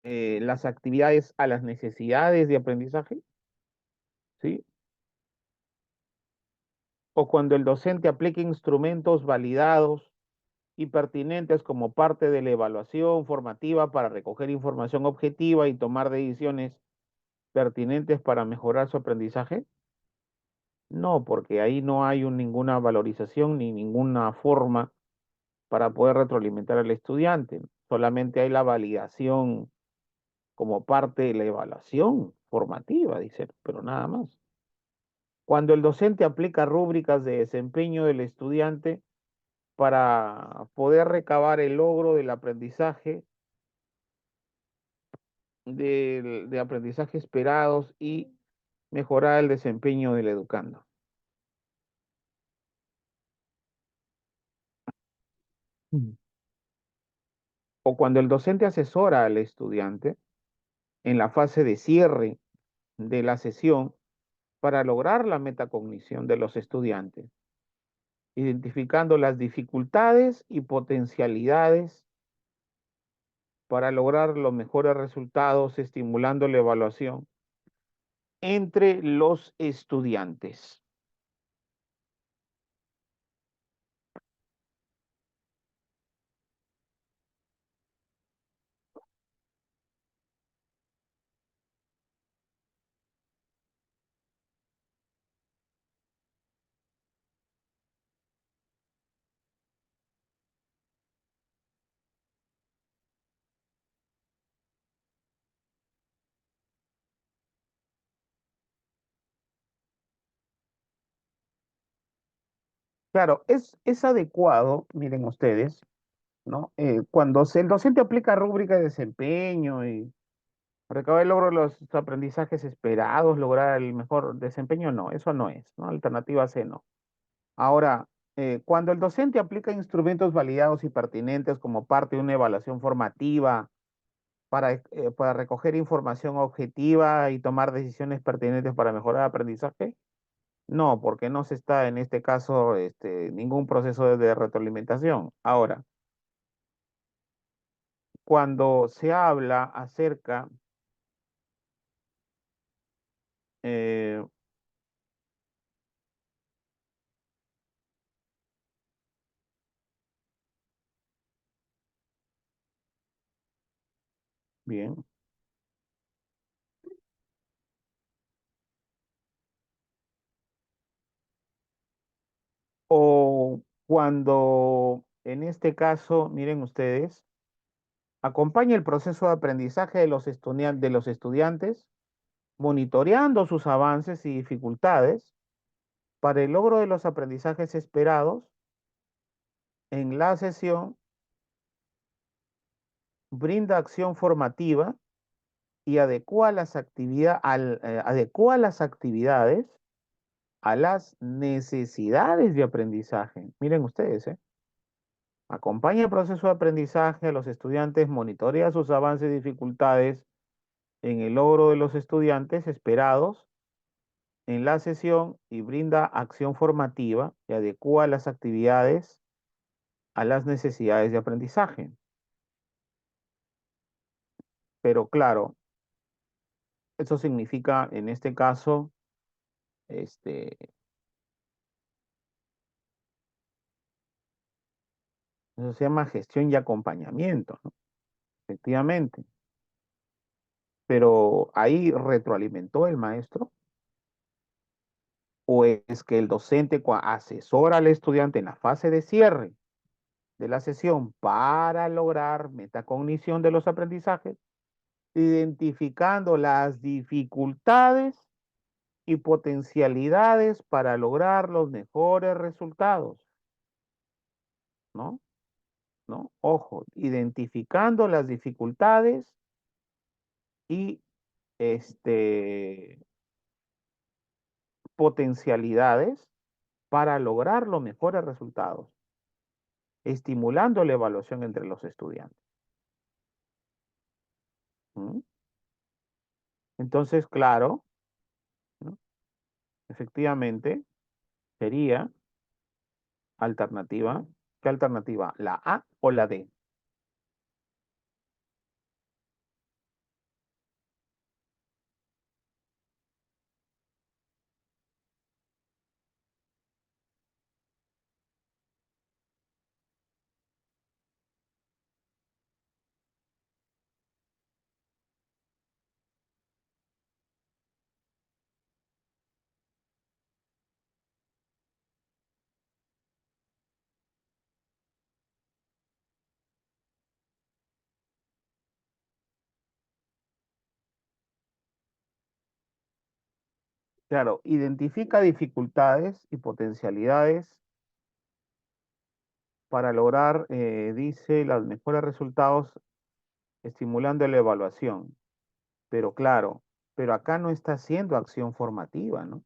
las actividades a las necesidades de aprendizaje, ¿sí? O cuando el docente aplica instrumentos validados y pertinentes como parte de la evaluación formativa para recoger información objetiva y tomar decisiones pertinentes para mejorar su aprendizaje. No, porque ahí no hay ninguna valorización ni ninguna forma para poder retroalimentar al estudiante. Solamente hay la validación como parte de la evaluación formativa, dice, pero nada más. Cuando el docente aplica rúbricas de desempeño del estudiante para poder recabar el logro del aprendizaje, de aprendizaje esperados y mejorar el desempeño del educando. Mm. O cuando el docente asesora al estudiante en la fase de cierre de la sesión para lograr la metacognición de los estudiantes, identificando las dificultades y potencialidades para lograr los mejores resultados, estimulando la evaluación entre los estudiantes. Claro, es adecuado, miren ustedes, ¿no? Cuando el docente aplica rúbrica de desempeño y recaba el logro de los aprendizajes esperados, lograr el mejor desempeño, no, eso no es, ¿no? Alternativa C, no. Ahora, cuando el docente aplica instrumentos validados y pertinentes como parte de una evaluación formativa para recoger información objetiva y tomar decisiones pertinentes para mejorar el aprendizaje, no, porque no se está en este caso ningún proceso de retroalimentación. Ahora, cuando se habla acerca, eh, bien, o cuando en este caso, miren ustedes, acompaña el proceso de aprendizaje de los estudiantes, monitoreando sus avances y dificultades para el logro de los aprendizajes esperados en la sesión, brinda acción formativa y adecua las actividades a las necesidades de aprendizaje. Miren ustedes, acompaña el proceso de aprendizaje a los estudiantes, monitorea sus avances y dificultades en el logro de los estudiantes esperados en la sesión y brinda acción formativa y adecua las actividades a las necesidades de aprendizaje. Pero claro, eso significa en este caso, este, eso se llama gestión y acompañamiento, ¿no? Efectivamente. Pero ahí retroalimentó el maestro, o es que el docente asesora al estudiante en la fase de cierre de la sesión para lograr metacognición de los aprendizajes, identificando las dificultades y potencialidades para lograr los mejores resultados, ¿no? ¿No? Ojo, identificando las dificultades y potencialidades para lograr los mejores resultados, estimulando la evaluación entre los estudiantes. ¿Mm? Entonces, claro, ¿no? Efectivamente, sería alternativa. ¿Qué alternativa? ¿La A o la D? Claro, identifica dificultades y potencialidades para lograr, dice, los mejores resultados estimulando la evaluación. Pero claro, pero acá no está haciendo acción formativa, ¿no?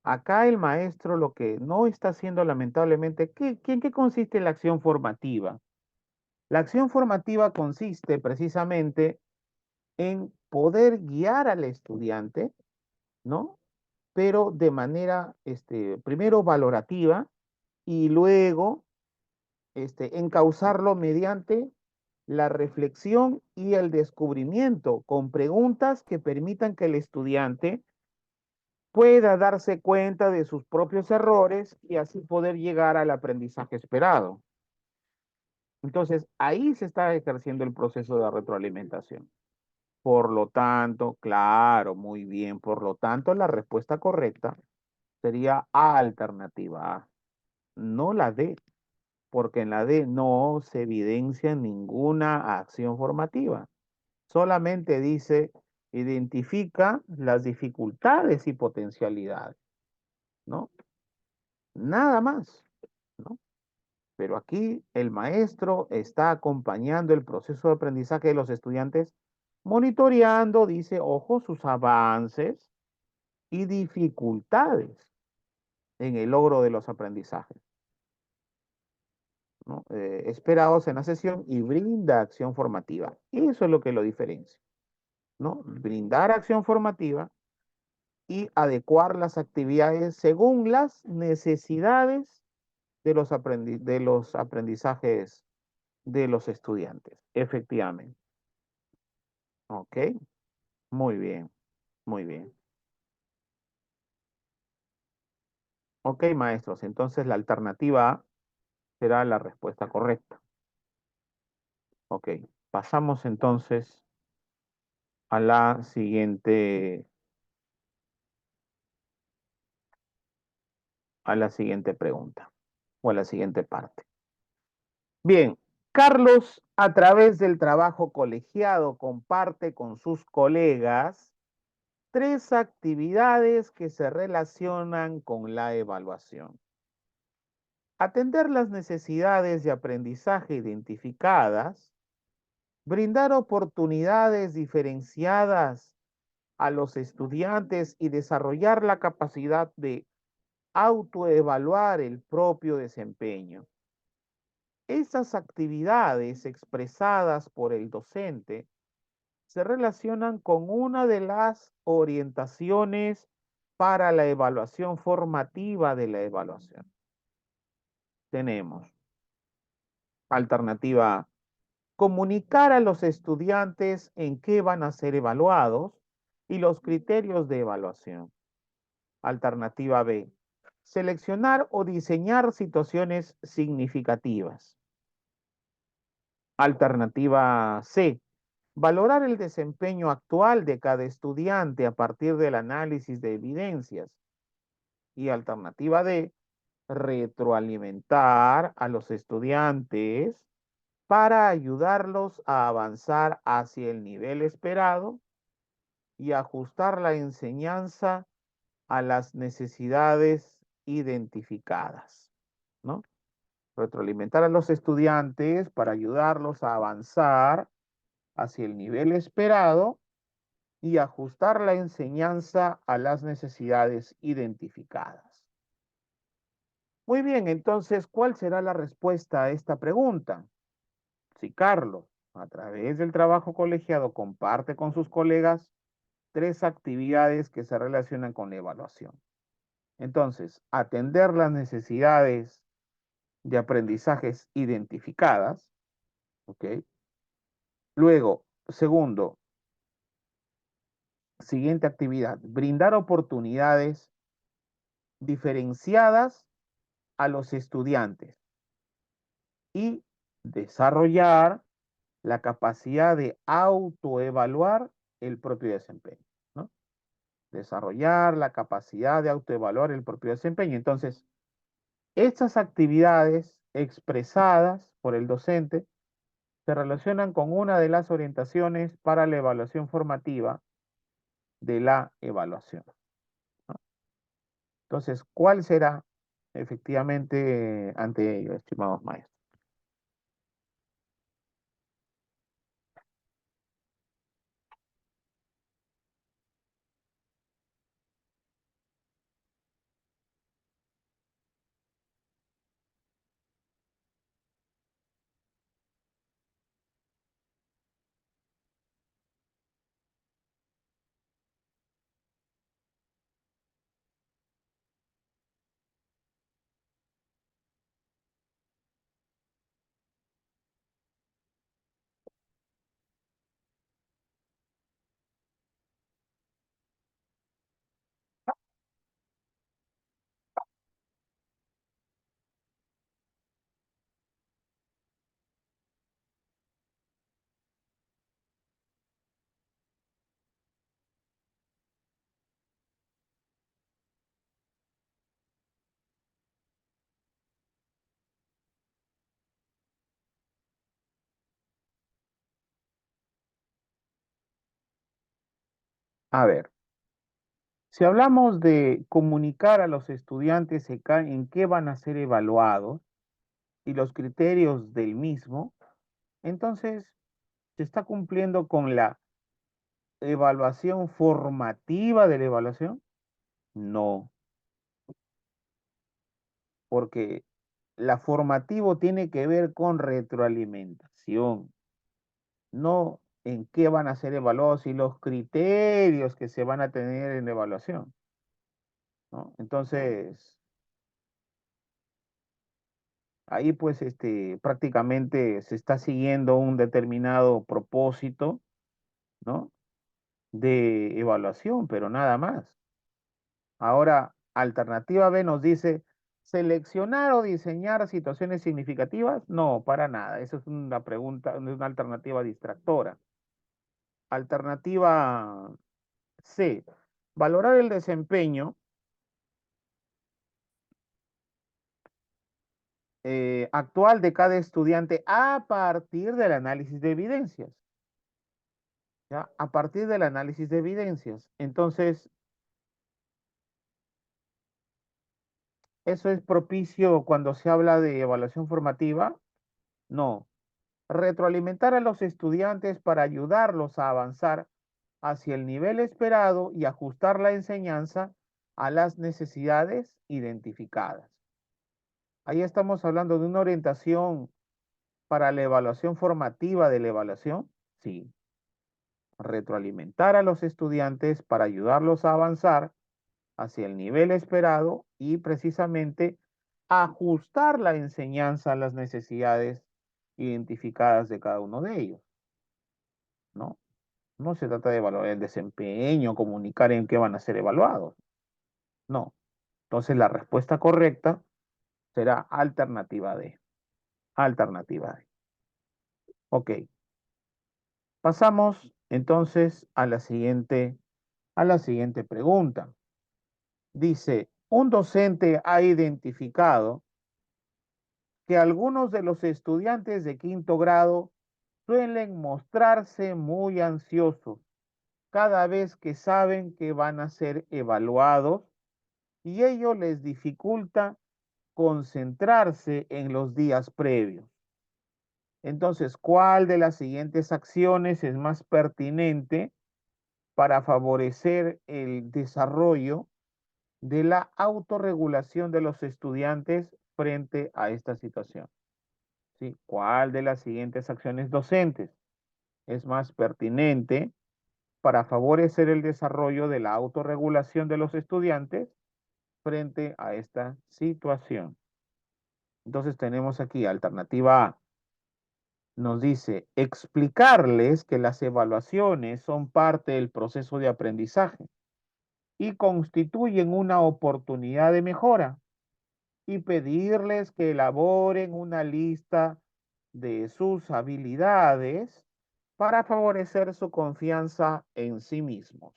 Acá el maestro lo que no está haciendo lamentablemente, ¿en qué consiste la acción formativa? La acción formativa consiste precisamente en poder guiar al estudiante, ¿no? Pero de manera, primero valorativa y luego, encauzarlo mediante la reflexión y el descubrimiento con preguntas que permitan que el estudiante pueda darse cuenta de sus propios errores y así poder llegar al aprendizaje esperado. Entonces, ahí se está ejerciendo el proceso de retroalimentación. Por lo tanto, claro, muy bien. Por lo tanto, la respuesta correcta sería A, alternativa A, no la D, porque en la D no se evidencia ninguna acción formativa. Solamente dice, identifica las dificultades y potencialidades, ¿no? Nada más, ¿no? Pero aquí el maestro está acompañando el proceso de aprendizaje de los estudiantes, monitoreando, dice, ojo, sus avances y dificultades en el logro de los aprendizajes, ¿no? Esperados en la sesión y brinda acción formativa. Eso es lo que lo diferencia, ¿no? Brindar acción formativa y adecuar las actividades según las necesidades de los aprendizajes de los estudiantes, efectivamente. Ok, muy bien, muy bien. Ok, maestros, entonces la alternativa A será la respuesta correcta. Ok, pasamos entonces a a la siguiente pregunta o a la siguiente parte. Bien, Carlos, a través del trabajo colegiado, comparte con sus colegas tres actividades que se relacionan con la evaluación. Atender las necesidades de aprendizaje identificadas, brindar oportunidades diferenciadas a los estudiantes y desarrollar la capacidad de autoevaluar el propio desempeño. Esas actividades expresadas por el docente se relacionan con una de las orientaciones para la evaluación formativa de la evaluación. Tenemos Alternativa A, comunicar a los estudiantes en qué van a ser evaluados y los criterios de evaluación. Alternativa B, seleccionar o diseñar situaciones significativas. Alternativa C, valorar el desempeño actual de cada estudiante a partir del análisis de evidencias. Y alternativa D, retroalimentar a los estudiantes para ayudarlos a avanzar hacia el nivel esperado y ajustar la enseñanza a las necesidades identificadas, ¿no? Retroalimentar a los estudiantes para ayudarlos a avanzar hacia el nivel esperado y ajustar la enseñanza a las necesidades identificadas. Muy bien, entonces, ¿cuál será la respuesta a esta pregunta? Si Carlos, a través del trabajo colegiado, comparte con sus colegas 3 actividades que se relacionan con la evaluación. Entonces, atender las necesidades de aprendizajes identificadas, ¿ok? Luego, segundo, siguiente actividad, brindar oportunidades diferenciadas a los estudiantes y desarrollar la capacidad de autoevaluar el propio desempeño, ¿no? Desarrollar la capacidad de autoevaluar el propio desempeño. Entonces, estas actividades expresadas por el docente se relacionan con una de las orientaciones para la evaluación formativa de la evaluación, ¿no? Entonces, ¿cuál será efectivamente ante ello, estimados maestros? A ver, si hablamos de comunicar a los estudiantes en qué van a ser evaluados y los criterios del mismo, entonces se está cumpliendo con la evaluación formativa de la evaluación. No, porque la formativo tiene que ver con retroalimentación, no en qué van a ser evaluados y los criterios que se van a tener en la evaluación, ¿no? Entonces, ahí pues prácticamente se está siguiendo un determinado propósito, ¿no? De evaluación, pero nada más. Ahora, alternativa B nos dice, ¿seleccionar o diseñar situaciones significativas? No, para nada. Esa es una pregunta, una alternativa distractora. Alternativa C, valorar el desempeño actual de cada estudiante a partir del análisis de evidencias. ¿Ya? A partir del análisis de evidencias. Entonces, ¿eso es propicio cuando se habla de evaluación formativa? No. Retroalimentar a los estudiantes para ayudarlos a avanzar hacia el nivel esperado y ajustar la enseñanza a las necesidades identificadas. Ahí estamos hablando de una orientación para la evaluación formativa de la evaluación. Sí. Retroalimentar a los estudiantes para ayudarlos a avanzar hacia el nivel esperado y precisamente ajustar la enseñanza a las necesidades identificadas de cada uno de ellos, ¿no? No se trata de evaluar el desempeño, comunicar en qué van a ser evaluados, no. Entonces la respuesta correcta será alternativa D. Alternativa D. Ok. Pasamos entonces a la siguiente pregunta. Dice, un docente ha identificado que algunos de los estudiantes de quinto grado suelen mostrarse muy ansiosos cada vez que saben que van a ser evaluados y ello les dificulta concentrarse en los días previos. Entonces, ¿cuál de las siguientes acciones es más pertinente para favorecer el desarrollo de la autorregulación de los estudiantes frente a esta situación? ¿Sí? ¿Cuál de las siguientes acciones docentes es más pertinente para favorecer el desarrollo de la autorregulación de los estudiantes frente a esta situación? Entonces tenemos aquí alternativa A. Nos dice explicarles que las evaluaciones son parte del proceso de aprendizaje y constituyen una oportunidad de mejora y pedirles que elaboren una lista de sus habilidades para favorecer su confianza en sí mismos.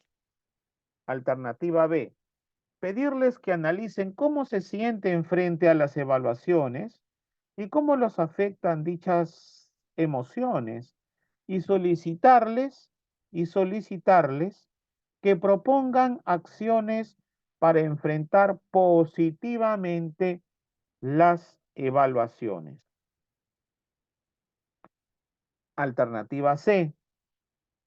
Alternativa B, pedirles que analicen cómo se sienten frente a las evaluaciones y cómo los afectan dichas emociones y solicitarles que propongan acciones para enfrentar positivamente las evaluaciones. Alternativa C,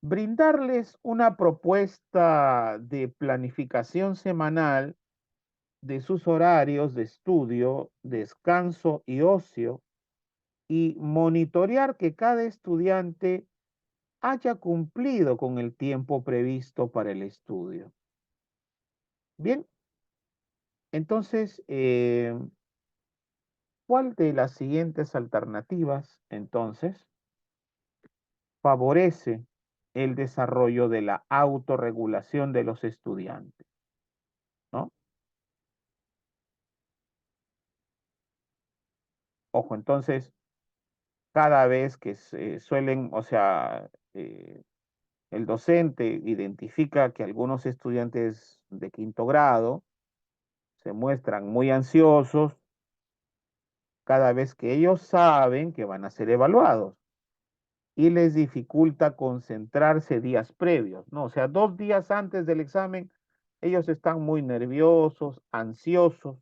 brindarles una propuesta de planificación semanal de sus horarios de estudio, descanso y ocio y monitorear que cada estudiante haya cumplido con el tiempo previsto para el estudio. Bien, entonces, ¿cuál de las siguientes alternativas entonces favorece el desarrollo de la autorregulación de los estudiantes? ¿No? Ojo, entonces, cada vez que se suelen, o sea, el docente identifica que algunos estudiantes de quinto grado se muestran muy ansiosos cada vez que ellos saben que van a ser evaluados y les dificulta concentrarse días previos, ¿no? O sea, 2 días antes del examen, ellos están muy nerviosos, ansiosos,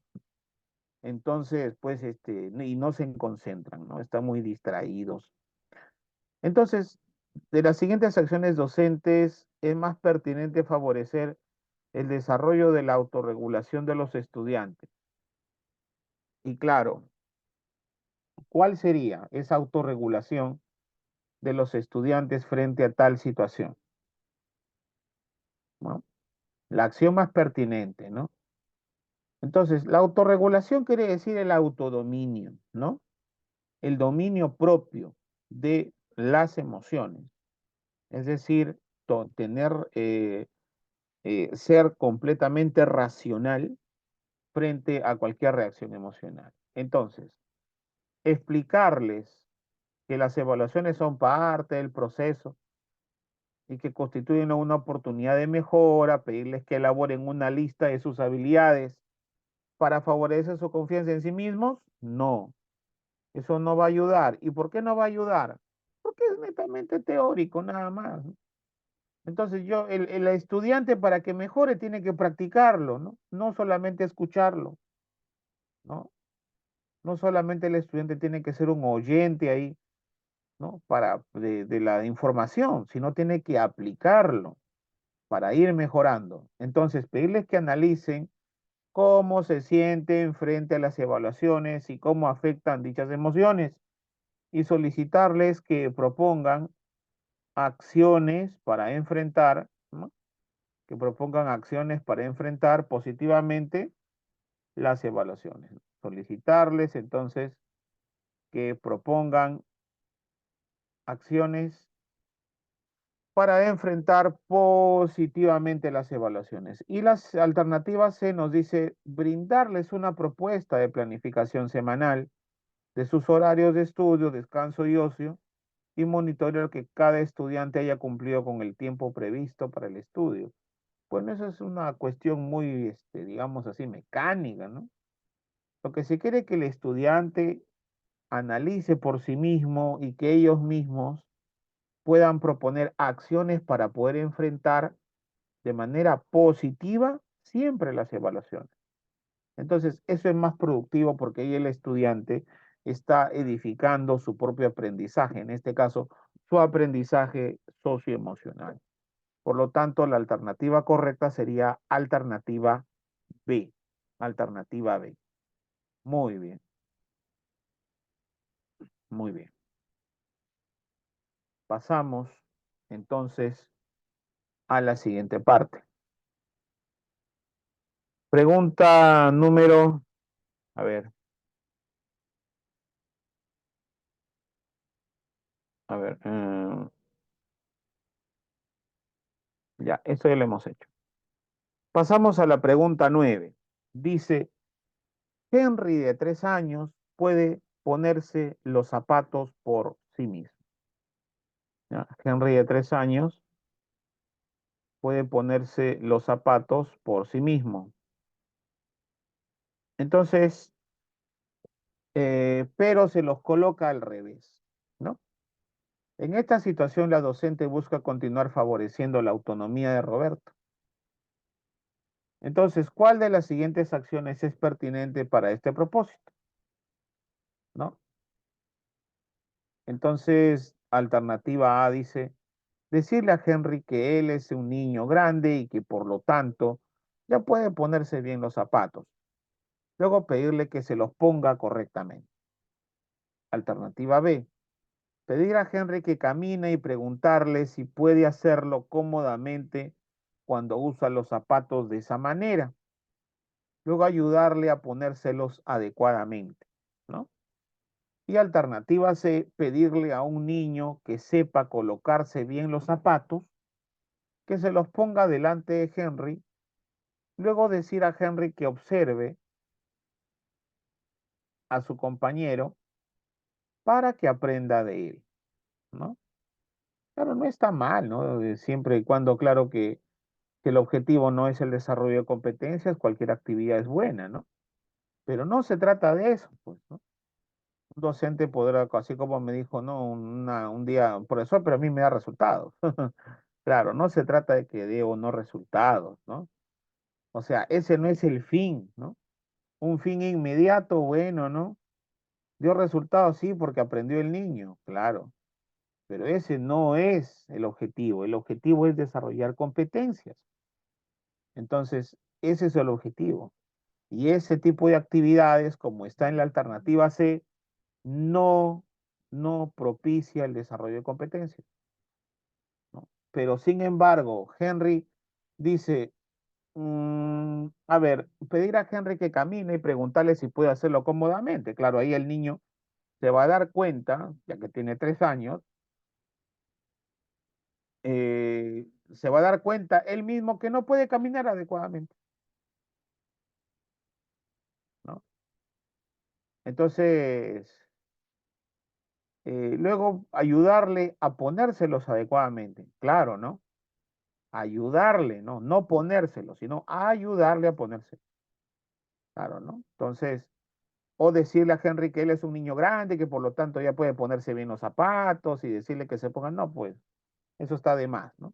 entonces, pues, y no se concentran, ¿no? Están muy distraídos. Entonces, de las siguientes acciones docentes, es más pertinente favorecer el desarrollo de la autorregulación de los estudiantes. Y claro, ¿cuál sería esa autorregulación de los estudiantes frente a tal situación? ¿No? La acción más pertinente, ¿no? Entonces, la autorregulación quiere decir el autodominio, ¿no? El dominio propio de las emociones. Es decir, tener, ser completamente racional frente a cualquier reacción emocional. Entonces, explicarles que las evaluaciones son parte del proceso y que constituyen una oportunidad de mejora, pedirles que elaboren una lista de sus habilidades para favorecer su confianza en sí mismos, no, eso no va a ayudar. ¿Y por qué no va a ayudar? Porque es netamente teórico, nada más. Entonces el estudiante para que mejore tiene que practicarlo, ¿no? No solamente escucharlo, ¿no? No solamente el estudiante tiene que ser un oyente ahí, ¿no? De la información, sino tiene que aplicarlo para ir mejorando. Entonces, pedirles que analicen cómo se sienten frente a las evaluaciones y cómo afectan dichas emociones y solicitarles que propongan acciones para enfrentar, ¿no? Que propongan acciones para enfrentar positivamente las evaluaciones. Solicitarles entonces que propongan acciones para enfrentar positivamente las evaluaciones. Y las alternativas C nos dice brindarles una propuesta de planificación semanal de sus horarios de estudio, descanso y ocio, y monitorear que cada estudiante haya cumplido con el tiempo previsto para el estudio. Bueno, eso es una cuestión muy, digamos así, mecánica, ¿no? Lo que se quiere es que el estudiante analice por sí mismo y que ellos mismos puedan proponer acciones para poder enfrentar de manera positiva siempre las evaluaciones. Entonces, eso es más productivo porque ahí el estudiante está edificando su propio aprendizaje, en este caso, su aprendizaje socioemocional. Por lo tanto, la alternativa correcta sería alternativa B. Alternativa B. Muy bien, muy bien. Pasamos entonces a la siguiente parte. Pregunta número, a ver, a ver, ya, esto ya lo hemos hecho. Pasamos a la pregunta 9. Dice, Henry de 3 años puede ponerse los zapatos por sí mismo. ¿Ya? Henry de 3 años puede ponerse los zapatos por sí mismo. Entonces, pero se los coloca al revés, ¿no? En esta situación, la docente busca continuar favoreciendo la autonomía de Roberto. Entonces, ¿cuál de las siguientes acciones es pertinente para este propósito? ¿No? Entonces, alternativa A dice, decirle a Henry que él es un niño grande y que por lo tanto ya puede ponerse bien los zapatos. Luego pedirle que se los ponga correctamente. Alternativa B, pedir a Henry que camine y preguntarle si puede hacerlo cómodamente cuando usa los zapatos de esa manera. Luego ayudarle a ponérselos adecuadamente, ¿no? Y alternativa C, pedirle a un niño que sepa colocarse bien los zapatos, que se los ponga delante de Henry, luego decir a Henry que observe a su compañero para que aprenda de él, ¿no? Claro, no está mal, ¿no? Siempre y cuando, claro que el objetivo no es el desarrollo de competencias, cualquier actividad es buena, ¿no? Pero no se trata de eso, pues, ¿no? Un docente podrá, así como me dijo, ¿no? Un día, profesor, pero a mí me da resultados. Claro, no se trata de que dé o no resultados, ¿no? O sea, ese no es el fin, ¿no? Un fin inmediato, bueno, ¿no? Dio resultados, sí, porque aprendió el niño, claro, pero ese no es el objetivo es desarrollar competencias. Entonces, ese es el objetivo. Y ese tipo de actividades, como está en la alternativa C, no, no propicia el desarrollo de competencias, ¿no? Pero sin embargo, Henry dice, a ver, pedir a Henry que camine y preguntarle si puede hacerlo cómodamente. Claro, ahí el niño se va a dar cuenta, ya que tiene 3 años, se va a dar cuenta él mismo que no puede caminar adecuadamente, ¿no? Entonces, luego ayudarle a ponérselos adecuadamente, claro, ¿no? Ayudarle, ¿no? No ponérselos, sino ayudarle a ponerse, claro, ¿no? Entonces, o decirle a Henry que él es un niño grande, que por lo tanto ya puede ponerse bien los zapatos y decirle que se pongan, no, pues eso está de más, ¿no?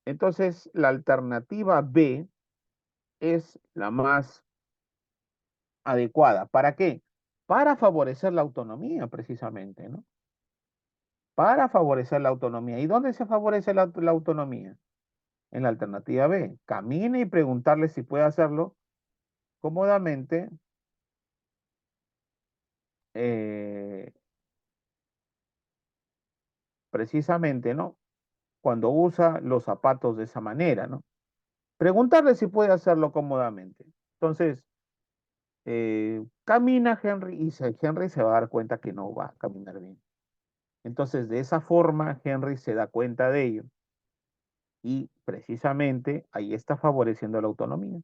Entonces, la alternativa B es la más adecuada. ¿Para qué? Para favorecer la autonomía, precisamente, ¿no? Para favorecer la autonomía. ¿Y dónde se favorece la autonomía? En la alternativa B. Camine y preguntarle si puede hacerlo cómodamente, eh, precisamente, ¿no? Cuando usa los zapatos de esa manera, ¿no? Preguntarle si puede hacerlo cómodamente. Entonces, camina Henry y Henry se va a dar cuenta que no va a caminar bien. Entonces, de esa forma, Henry se da cuenta de ello y precisamente ahí está favoreciendo la autonomía,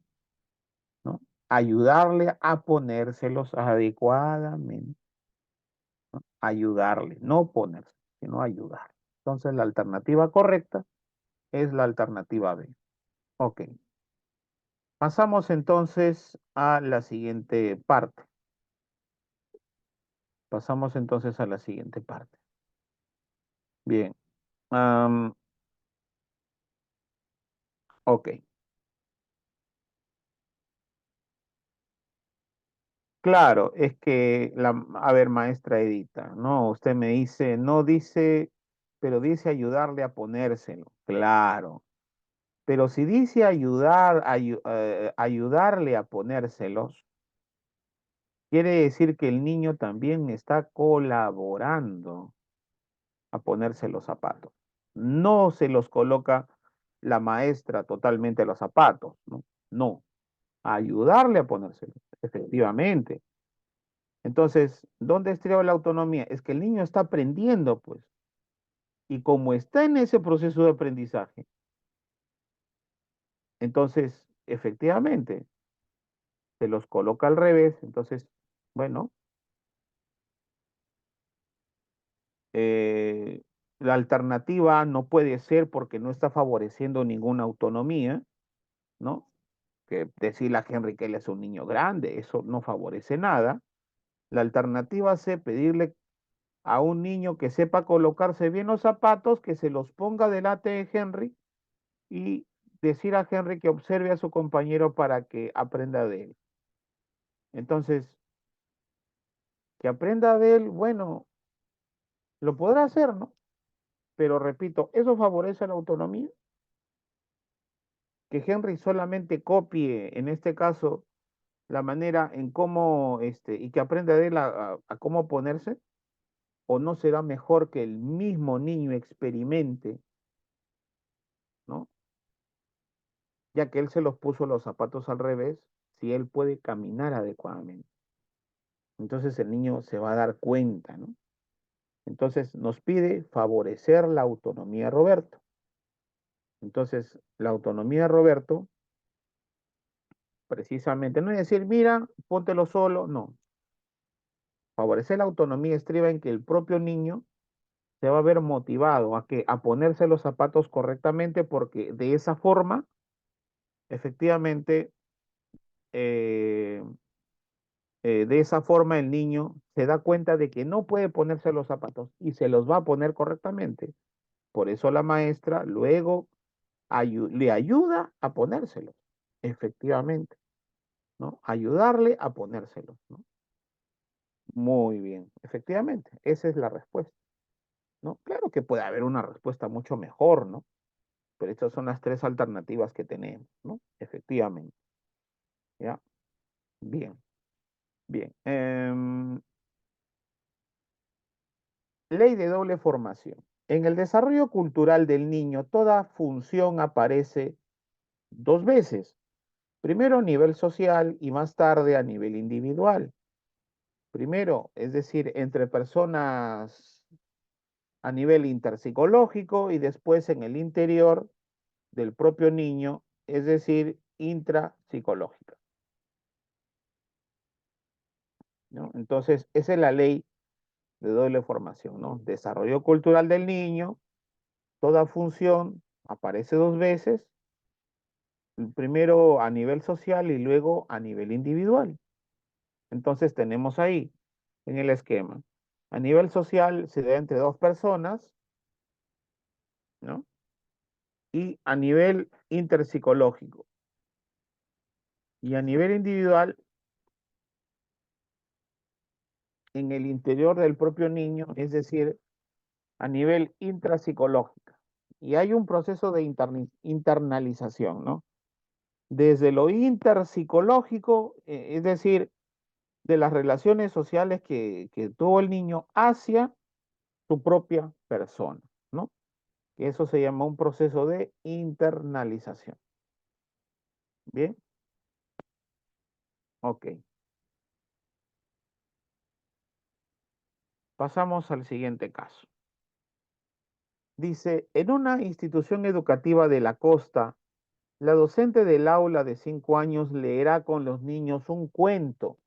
¿no? Ayudarle a ponérselos adecuadamente, ayudarle, no ponerse, sino ayudar. Entonces, la alternativa correcta es la alternativa B. Ok. Pasamos entonces a la siguiente parte. Pasamos entonces a la siguiente parte. Bien. am, ok. Claro, es que a ver, maestra Edita, no, usted me dice, no dice, pero dice ayudarle a ponérselo. Claro. Pero si dice ayudarle a ponérselos, quiere decir que el niño también está colaborando a ponerse los zapatos. No se los coloca la maestra totalmente los zapatos, ¿no? No, ayudarle a ponérselos, efectivamente. Entonces, ¿dónde estriba la autonomía? Es que el niño está aprendiendo, pues, y como está en ese proceso de aprendizaje, entonces, efectivamente, se los coloca al revés, entonces, bueno, eh, la alternativa no puede ser porque no está favoreciendo ninguna autonomía, ¿no? Que decirle a Henry que él es un niño grande, eso no favorece nada. La alternativa es pedirle a un niño que sepa colocarse bien los zapatos, que se los ponga delante de Henry y decir a Henry que observe a su compañero para que aprenda de él. Entonces, que aprenda de él, bueno, lo podrá hacer, ¿no? Pero repito, eso favorece la autonomía. Que Henry solamente copie, en este caso, la manera en cómo, y que aprenda de él a cómo ponerse, o no será mejor que el mismo niño experimente, ¿no? Ya que él se los puso los zapatos al revés, si él puede caminar adecuadamente. Entonces el niño se va a dar cuenta, ¿no? Entonces nos pide favorecer la autonomía de Roberto. Entonces, la autonomía de Roberto, precisamente, no es decir, mira, póntelo solo, no. Favorecer la autonomía estriba en que el propio niño se va a ver motivado a ponerse los zapatos correctamente porque de esa forma, efectivamente, eh, de esa forma el niño se da cuenta de que no puede ponerse los zapatos y se los va a poner correctamente. Por eso la maestra luego le ayuda a ponérselos, efectivamente, ¿no? Ayudarle a ponérselos, ¿no? Muy bien, efectivamente, esa es la respuesta, ¿no? Claro que puede haber una respuesta mucho mejor, ¿no? Pero estas son las tres alternativas que tenemos, ¿no? Efectivamente, ¿ya? Bien, bien. Ley de doble formación. En el desarrollo cultural del niño, toda función aparece dos veces. Primero a nivel social y más tarde a nivel individual. Primero, es decir, entre personas a nivel interpsicológico y después en el interior del propio niño, es decir, intrapsicológica, ¿no? Entonces, esa es la ley de doble formación, ¿no? Desarrollo cultural del niño, toda función aparece dos veces, primero a nivel social y luego a nivel individual. Entonces tenemos ahí en el esquema, a nivel social se da entre dos personas, ¿no? Y a nivel interpsicológico y a nivel individual en el interior del propio niño, es decir, a nivel intrapsicológico. Y hay un proceso de internalización, ¿no? Desde lo interpsicológico, es decir, de las relaciones sociales que tuvo el niño hacia su propia persona, ¿no? Que eso se llama un proceso de internalización. Bien, ok. Pasamos al siguiente caso. Dice, en una institución educativa de la costa, la docente del aula de 5 años leerá con los niños un cuento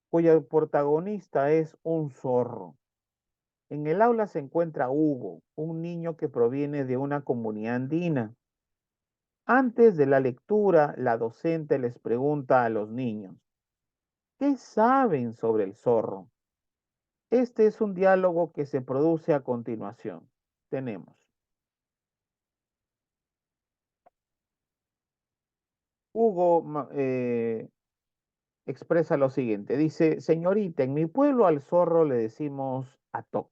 cuyo protagonista es un zorro. En el aula se encuentra Hugo, un niño que proviene de una comunidad andina. Antes de la lectura, la docente les pregunta a los niños, ¿qué saben sobre el zorro? Este es un diálogo que se produce a continuación. Tenemos, Hugo expresa lo siguiente. Dice, señorita, en mi pueblo al zorro le decimos atoc.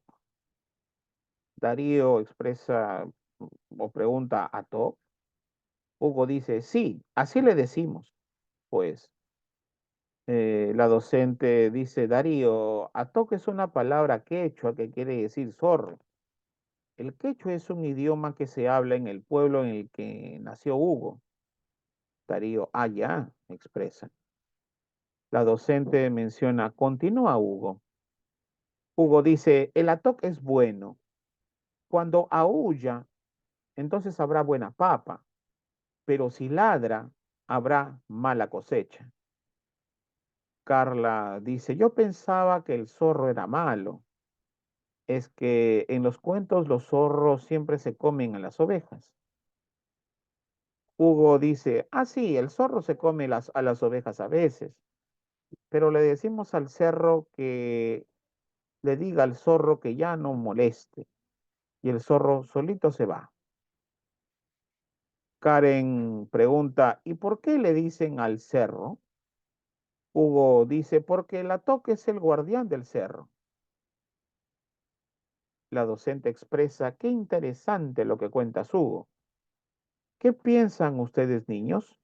Darío expresa o pregunta atoc. Hugo dice, sí, así le decimos. Pues la docente dice, Darío, atoc es una palabra quechua que quiere decir zorro. El quechua es un idioma que se habla en el pueblo en el que nació Hugo. Darío, ah, ya, expresa. La docente menciona, continúa Hugo. Hugo dice, el atoc es bueno. Cuando aúlla, entonces habrá buena papa, pero si ladra, habrá mala cosecha. Carla dice, yo pensaba que el zorro era malo. Es que en los cuentos los zorros siempre se comen a las ovejas. Hugo dice, ah, sí, el zorro se come a las ovejas a veces, pero le decimos al cerro que le diga al zorro que ya no moleste, y el zorro solito se va. Karen pregunta, ¿y por qué le dicen al cerro? Hugo dice, porque la toque es el guardián del cerro. La docente expresa, qué interesante lo que cuenta Hugo. ¿Qué piensan ustedes, niños?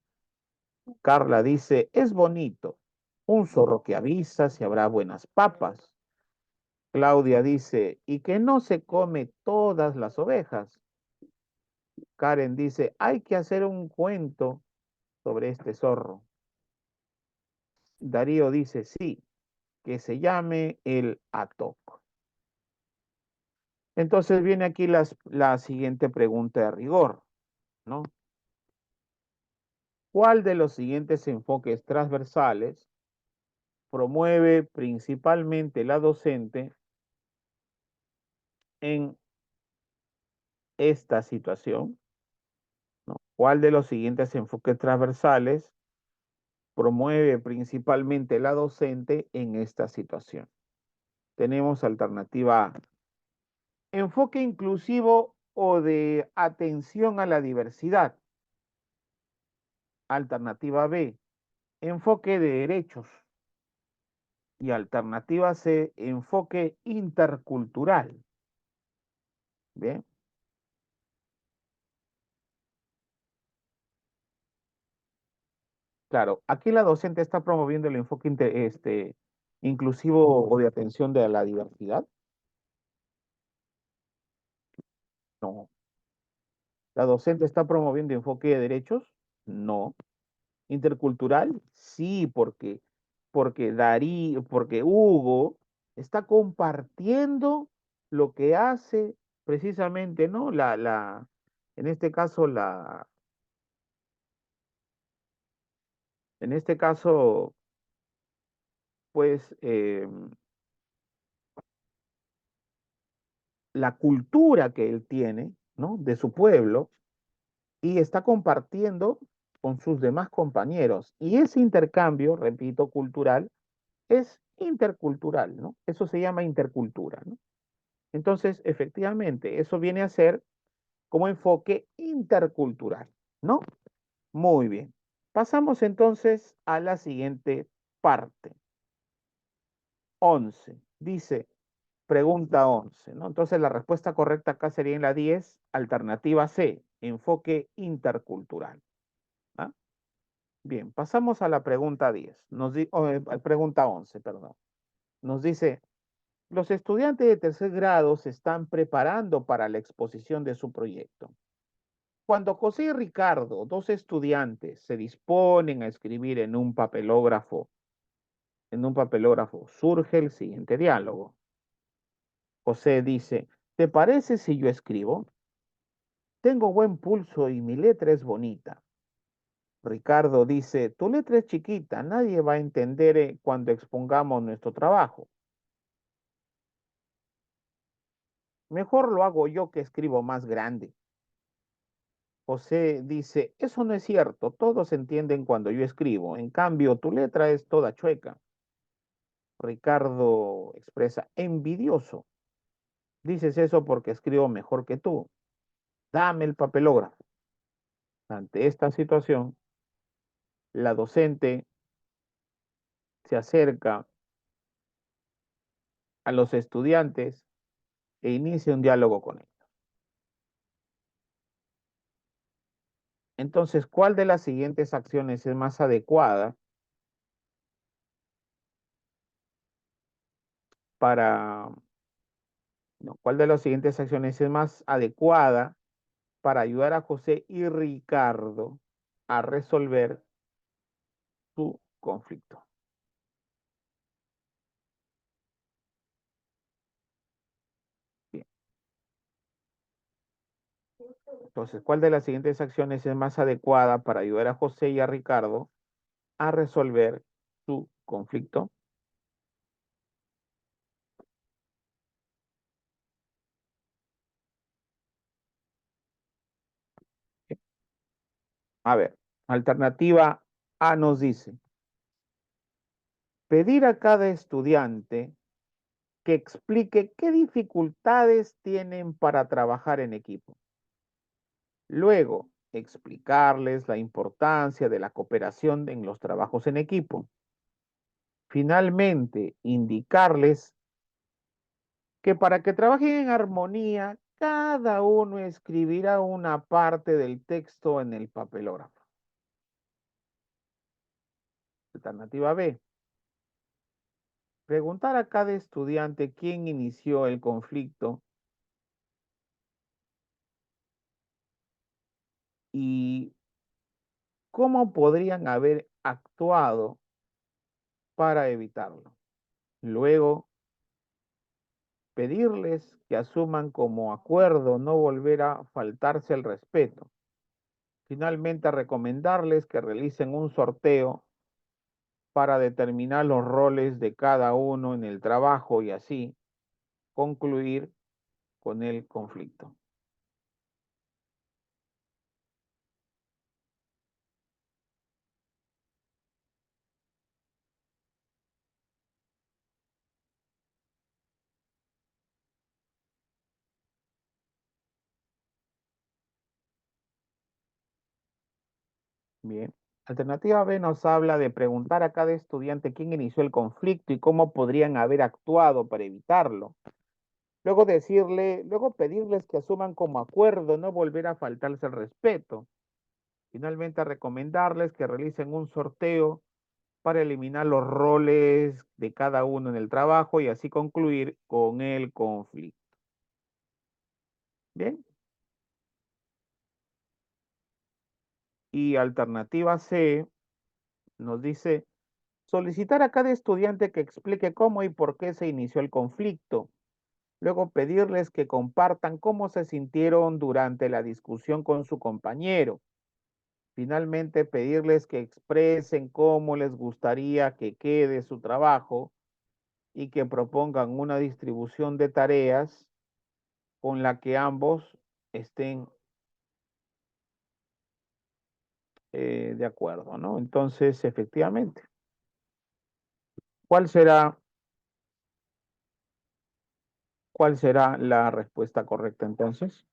Carla dice, es bonito. Un zorro que avisa si habrá buenas papas. Claudia dice, y que no se come todas las ovejas. Karen dice, hay que hacer un cuento sobre este zorro. Darío dice, sí, que se llame el Atoc. Entonces viene aquí la siguiente pregunta de rigor, ¿no? ¿Cuál de los siguientes enfoques transversales promueve principalmente la docente en esta situación? ¿No? ¿Cuál de los siguientes enfoques transversales promueve principalmente la docente en esta situación? Tenemos alternativa A, enfoque inclusivo o de atención a la diversidad. Alternativa B, enfoque de derechos. Y alternativa C, enfoque intercultural. Bien, claro, aquí la docente está promoviendo el enfoque inclusivo o de atención de la diversidad. No. ¿La docente está promoviendo enfoque de derechos? No. ¿Intercultural? Sí, porque Hugo está compartiendo lo que hace precisamente, ¿no? En este caso, en este caso, pues, la cultura que él tiene, ¿no? De su pueblo y está compartiendo con sus demás compañeros. Y ese intercambio, repito, cultural, es intercultural, ¿no? Eso se llama intercultura, ¿no? Entonces, efectivamente, eso viene a ser como enfoque intercultural, ¿no? Muy bien. Pasamos entonces a la siguiente parte. 11. Dice, pregunta 11, ¿no? Entonces, la respuesta correcta acá sería en la 10, alternativa C, enfoque intercultural. ¿Ah? Bien, pasamos a la pregunta 10. Pregunta 11, perdón. Nos dice, los estudiantes de tercer grado se están preparando para la exposición de su proyecto. Cuando José y Ricardo, dos estudiantes, se disponen a escribir en un papelógrafo, surge el siguiente diálogo. José dice, ¿te parece si yo escribo? Tengo buen pulso y mi letra es bonita. Ricardo dice, tu letra es chiquita, nadie va a entender cuando expongamos nuestro trabajo. Mejor lo hago yo que escribo más grande. José dice, eso no es cierto, todos entienden cuando yo escribo, en cambio tu letra es toda chueca. Ricardo expresa, envidioso. Dices eso porque escribo mejor que tú. Dame el papelógrafo. Ante esta situación, la docente se acerca a los estudiantes e inicia un diálogo con ellos. Entonces, ¿cuál de las siguientes acciones es más adecuada para, no, cuál de las siguientes acciones es más adecuada para ayudar a José y Ricardo a resolver su conflicto? Bien. Entonces, ¿cuál de las siguientes acciones es más adecuada para ayudar a José y a Ricardo a resolver su conflicto? A ver, alternativa A nos dice, pedir a cada estudiante que explique qué dificultades tienen para trabajar en equipo. Luego, explicarles la importancia de la cooperación en los trabajos en equipo. Finalmente, indicarles que para que trabajen en armonía, cada uno escribirá una parte del texto en el papelógrafo. Alternativa B. Preguntar a cada estudiante quién inició el conflicto y cómo podrían haber actuado para evitarlo. Luego, pedirles que asuman como acuerdo no volver a faltarse el respeto. Finalmente, recomendarles que realicen un sorteo para determinar los roles de cada uno en el trabajo y así concluir con el conflicto. Bien. Alternativa B nos habla de preguntar a cada estudiante quién inició el conflicto y cómo podrían haber actuado para evitarlo. Luego pedirles que asuman como acuerdo no volver a faltarse el respeto. Finalmente, recomendarles que realicen un sorteo para eliminar los roles de cada uno en el trabajo y así concluir con el conflicto. Bien. Y alternativa C nos dice solicitar a cada estudiante que explique cómo y por qué se inició el conflicto. Luego pedirles que compartan cómo se sintieron durante la discusión con su compañero. Finalmente, pedirles que expresen cómo les gustaría que quede su trabajo y que propongan una distribución de tareas con la que ambos estén de acuerdo, ¿no? Entonces, efectivamente, ¿cuál será, ¿cuál será la respuesta correcta entonces?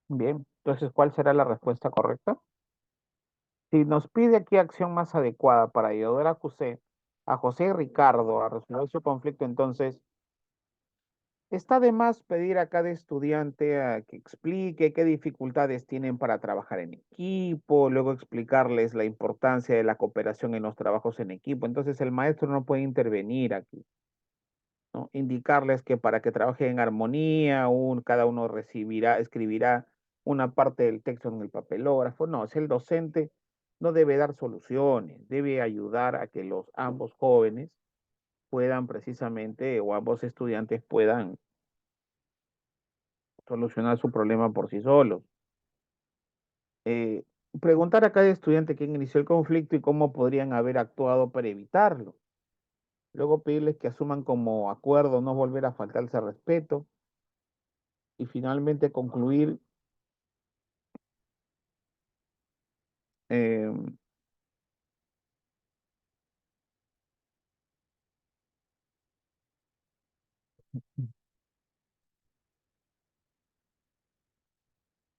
Bien, entonces, ¿cuál será la respuesta correcta? Si nos pide aquí acción más adecuada para ayudar a José y Ricardo a resolver su conflicto, entonces está de más pedir a cada estudiante a que explique qué dificultades tienen para trabajar en equipo, luego explicarles la importancia de la cooperación en los trabajos en equipo. Entonces el maestro no puede intervenir aquí, ¿no? Indicarles que para que trabajen en armonía, cada uno escribirá una parte del texto en el papelógrafo. No, es el docente, no debe dar soluciones, debe ayudar a que los ambos jóvenes puedan precisamente, o ambos estudiantes puedan solucionar su problema por sí solos. Eh, Preguntar a cada estudiante quién inició el conflicto y cómo podrían haber actuado para evitarlo. Luego pedirles que asuman como acuerdo no volver a faltarse al respeto y finalmente concluir. eh,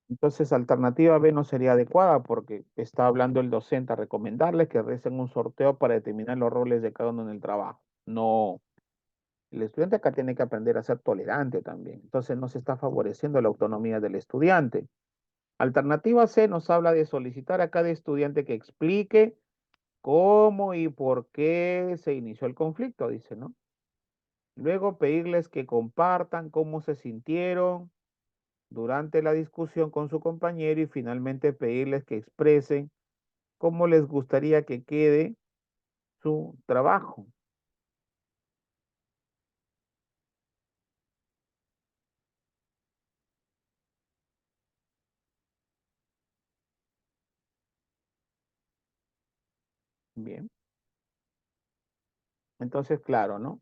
entonces, alternativa B no sería adecuada porque está hablando el docente a recomendarles que realicen un sorteo para determinar los roles de cada uno en el trabajo. No, el estudiante acá tiene que aprender a ser tolerante también. Entonces, no se está favoreciendo la autonomía del estudiante. Alternativa C nos habla de solicitar a cada estudiante que explique cómo y por qué se inició el conflicto, dice, ¿no? Luego pedirles que compartan cómo se sintieron durante la discusión con su compañero y finalmente pedirles que expresen cómo les gustaría que quede su trabajo. Bien, entonces, claro, ¿no?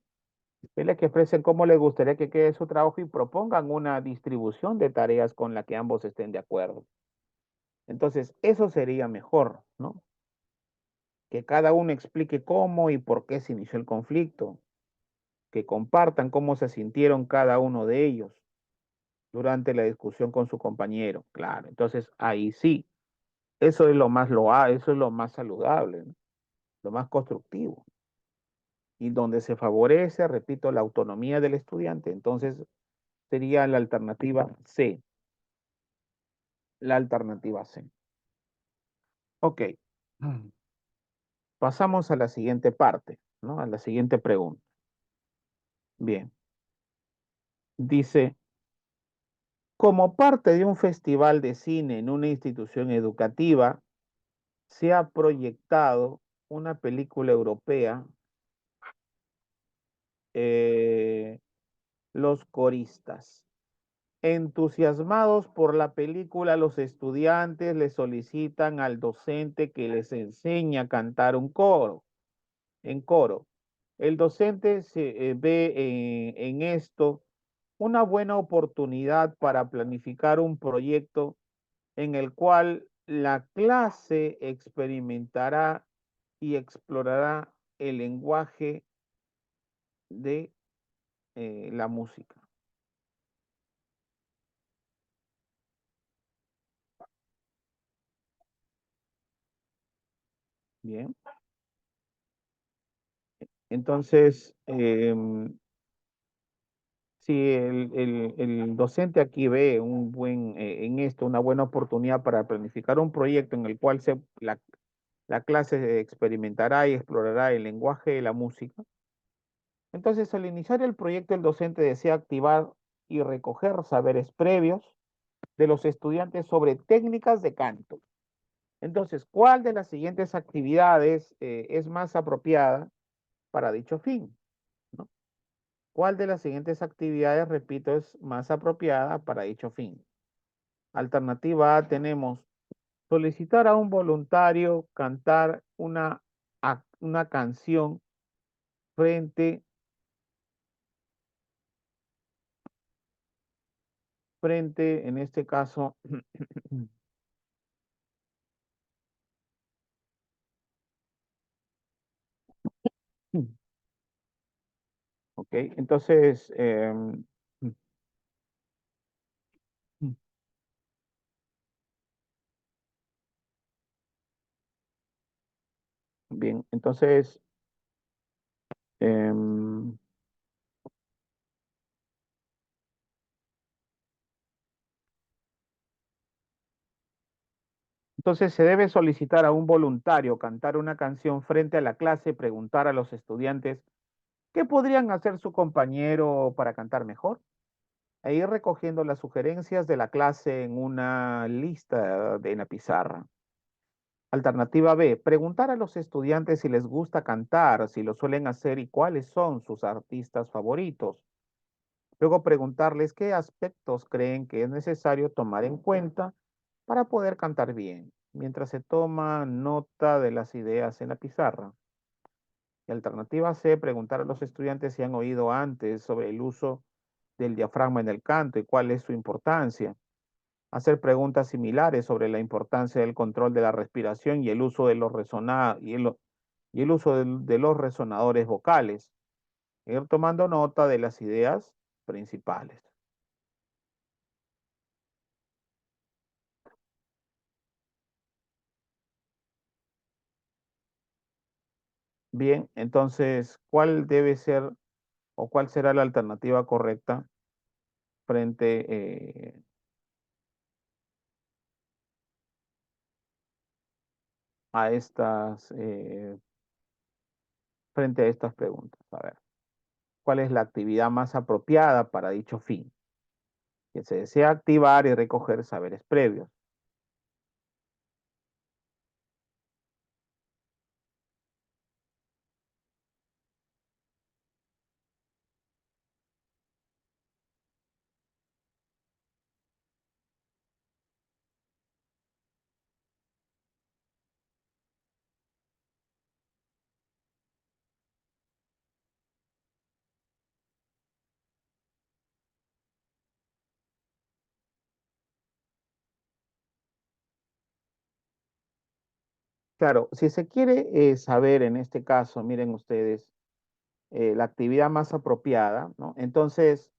Pedirles que expresen cómo les gustaría que quede su trabajo y propongan una distribución de tareas con la que ambos estén de acuerdo. Entonces, eso sería mejor, ¿no? Que cada uno explique cómo y por qué se inició el conflicto, que compartan cómo se sintieron cada uno de ellos durante la discusión con su compañero. Claro, entonces ahí sí, eso es lo más eso es lo más saludable, ¿no? Lo más constructivo y donde se favorece, repito, la autonomía del estudiante. Entonces sería la alternativa C, la alternativa C. Ok, pasamos a la siguiente parte, ¿no? A la siguiente pregunta. Bien, dice, como parte de un festival de cine en una institución educativa, se ha proyectado una película europea, eh, Los Coristas. Entusiasmados por la película, los estudiantes le solicitan al docente que les enseñe a cantar en coro. El docente se ve en esto una buena oportunidad para planificar un proyecto en el cual la clase experimentará y explorará el lenguaje de la música. Bien, entonces, si el docente aquí ve en esto una buena oportunidad para planificar un proyecto en el cual la clase experimentará y explorará el lenguaje de la música, entonces al iniciar el proyecto el docente desea activar y recoger saberes previos de los estudiantes sobre técnicas de canto. Entonces, ¿cuál de las siguientes actividades es más apropiada para dicho fin? ¿No? ¿Cuál de las siguientes actividades, repito, es más apropiada para dicho fin? Alternativa A tenemos solicitar a un voluntario cantar una canción frente, en este caso, ok, entonces, Bien, em, entonces se debe solicitar a un voluntario cantar una canción frente a la clase y preguntar a los estudiantes qué podrían hacer su compañero para cantar mejor, e ir recogiendo las sugerencias de la clase en una lista en la pizarra. Alternativa B, preguntar a los estudiantes si les gusta cantar, si lo suelen hacer y cuáles son sus artistas favoritos. Luego preguntarles qué aspectos creen que es necesario tomar en cuenta para poder cantar bien, mientras se toma nota de las ideas en la pizarra. Y alternativa C, preguntar a los estudiantes si han oído antes sobre el uso del diafragma en el canto y cuál es su importancia. Hacer preguntas similares sobre la importancia del control de la respiración y el uso de y el uso de los resonadores vocales. Ir tomando nota de las ideas principales. Bien, entonces, ¿cuál debe ser o cuál será la alternativa correcta frente, a frente a estas preguntas? A ver, ¿cuál es la actividad más apropiada para dicho fin? Que se desea activar y recoger saberes previos. Claro, si se quiere saber en este caso, miren ustedes, la actividad más apropiada, ¿no? Entonces,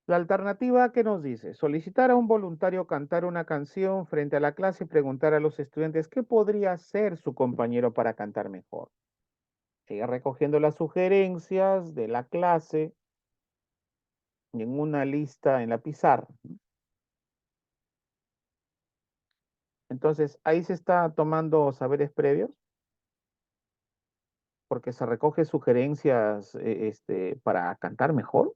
la alternativa que nos dice, solicitar a un voluntario cantar una canción frente a la clase y preguntar a los estudiantes qué podría hacer su compañero para cantar mejor. Sigue recogiendo las sugerencias de la clase en una lista en la pizarra. Entonces, ahí se está tomando saberes previos porque se recoge sugerencias para cantar mejor.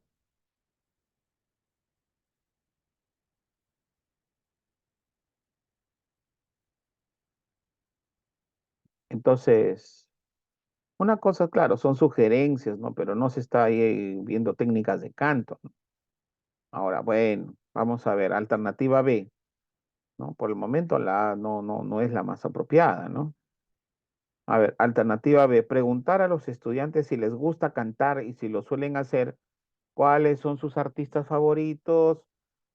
Entonces, una cosa, claro, son sugerencias, ¿no? Pero no se está ahí viendo técnicas de canto, ¿no? Ahora, bueno, vamos a ver, alternativa B, ¿no? Por el momento la A no es la más apropiada, ¿no? A ver, alternativa B, preguntar a los estudiantes si les gusta cantar y si lo suelen hacer, cuáles son sus artistas favoritos,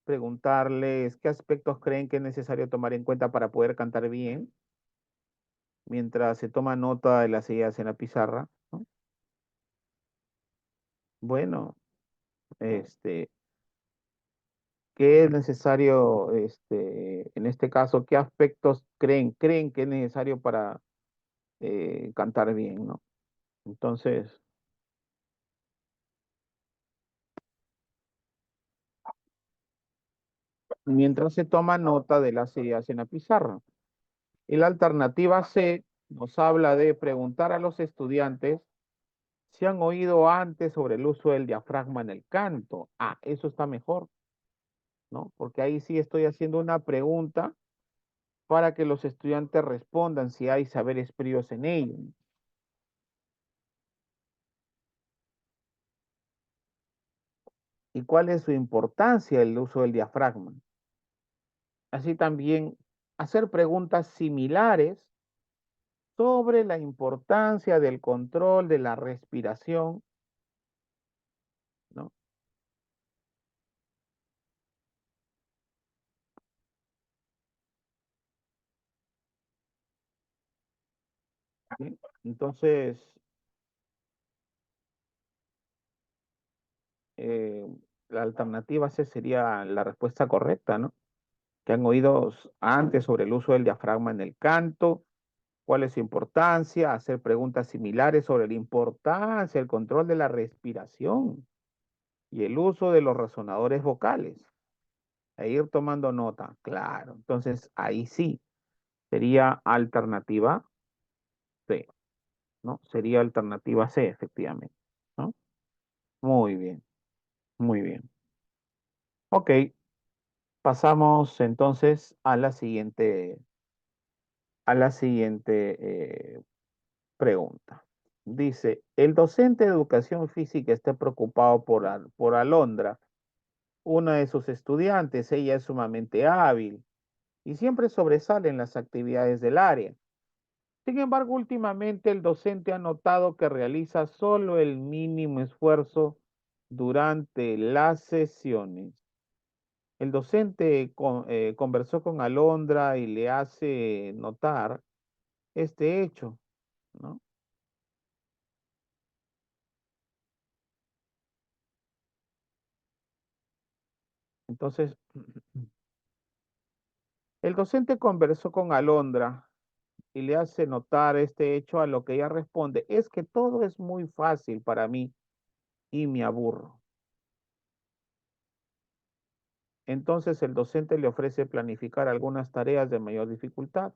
preguntarles qué aspectos creen que es necesario tomar en cuenta para poder cantar bien, mientras se toma nota de las ideas en la pizarra, ¿no? Bueno, este, ¿qué es necesario, en este caso, qué aspectos creen que es necesario para cantar bien, ¿no? Entonces, mientras se toma nota de las ideas en la pizarra. Y la alternativa C nos habla de preguntar a los estudiantes si han oído antes sobre el uso del diafragma en el canto. Ah, eso está mejor, ¿no? Porque ahí sí estoy haciendo una pregunta para que los estudiantes respondan si hay saberes previos en ello. ¿Y cuál es su importancia del uso del diafragma? Así también hacer preguntas similares sobre la importancia del control de la respiración, ¿no? ¿Sí? Entonces, eh, la alternativa C sería la respuesta correcta, ¿no? Que han oído antes sobre el uso del diafragma en el canto ¿Cuál es su importancia? Hacer preguntas similares sobre la importancia, el control de la respiración y el uso de los resonadores vocales. E ir tomando nota, claro. Entonces, ahí sí, sería alternativa C, ¿no? Sería alternativa C, efectivamente, ¿no? Muy bien, muy bien. Ok, pasamos entonces a la siguiente pregunta. Dice, el docente de educación física está preocupado por Alondra, una de sus estudiantes. Ella es sumamente hábil y siempre sobresale en las actividades del área. Sin embargo, últimamente el docente ha notado que realiza solo el mínimo esfuerzo durante las sesiones. El docente conversó con Alondra y le hace notar este hecho, ¿no? Entonces, el docente conversó con Alondra y le hace notar este hecho, a lo que ella responde: es que todo es muy fácil para mí y me aburro. Entonces el docente le ofrece planificar algunas tareas de mayor dificultad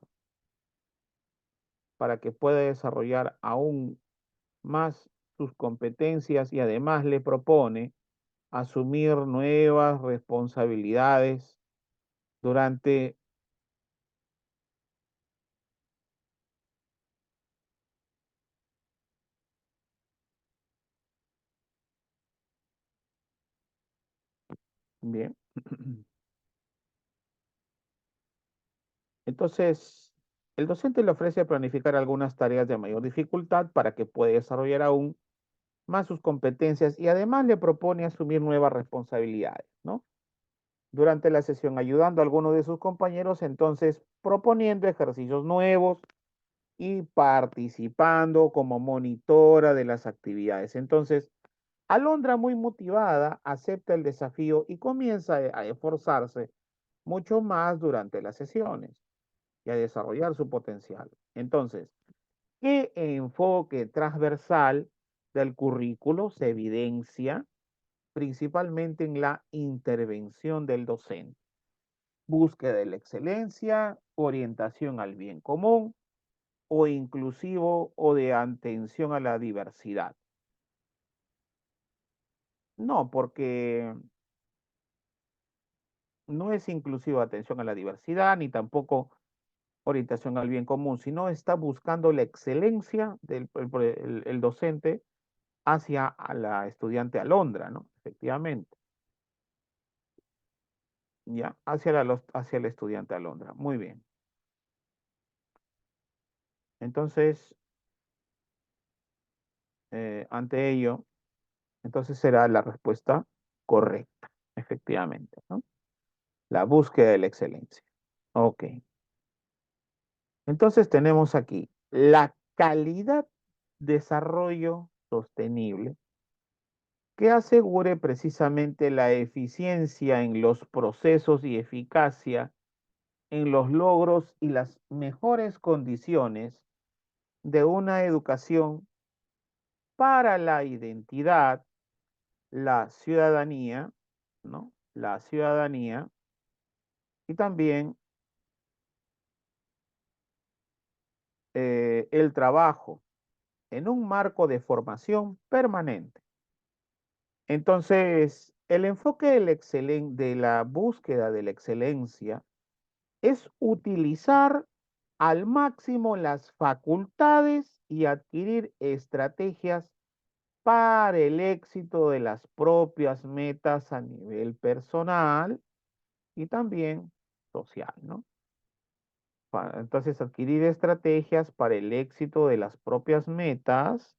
para que pueda desarrollar aún más sus competencias, y además le propone asumir nuevas responsabilidades durante... Bien. Entonces, el docente le ofrece planificar algunas tareas de mayor dificultad para que pueda desarrollar aún más sus competencias, y además le propone asumir nuevas responsabilidades, ¿no? Durante la sesión, ayudando a algunos de sus compañeros, entonces proponiendo ejercicios nuevos y participando como monitora de las actividades. Entonces, Alondra, muy motivada, acepta el desafío y comienza a esforzarse mucho más durante las sesiones y a desarrollar su potencial. Entonces, ¿qué enfoque transversal del currículo se evidencia principalmente en la intervención del docente? Búsqueda de la excelencia, orientación al bien común, o inclusivo o de atención a la diversidad. No, porque no es inclusivo atención a la diversidad, ni tampoco orientación al bien común, sino está buscando la excelencia del el docente hacia a la estudiante Alondra, ¿no? Efectivamente, ya, hacia el estudiante Alondra. Muy bien. Entonces, ante ello, entonces será la respuesta correcta, efectivamente, ¿no? La búsqueda de la excelencia. Ok. Entonces tenemos aquí la calidad, desarrollo sostenible, que asegure precisamente la eficiencia en los procesos y eficacia en los logros y las mejores condiciones de una educación para la identidad, la ciudadanía, ¿no? La ciudadanía, y también el trabajo en un marco de formación permanente. Entonces, el enfoque de la búsqueda de la excelencia es utilizar al máximo las facultades y adquirir estrategias para el éxito de las propias metas a nivel personal y también social, ¿no? Entonces, adquirir estrategias para el éxito de las propias metas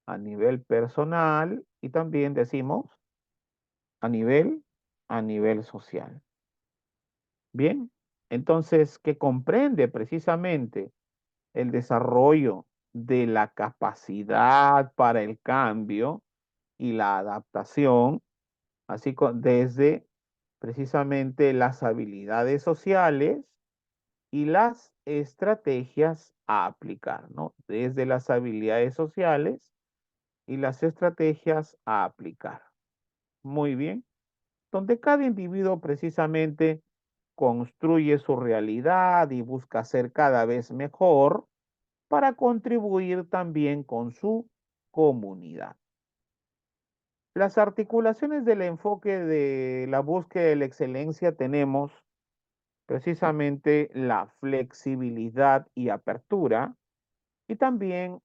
a nivel personal y también decimos a nivel, a nivel social. Bien, entonces, que comprende precisamente el desarrollo de la capacidad para el cambio y la adaptación, desde precisamente las habilidades sociales y las estrategias a aplicar, ¿no? Desde las habilidades sociales y las estrategias a aplicar. Muy bien. Donde cada individuo precisamente construye su realidad y busca ser cada vez mejor para contribuir también con su comunidad. Las articulaciones del enfoque de la búsqueda de la excelencia tenemos precisamente la flexibilidad y apertura y también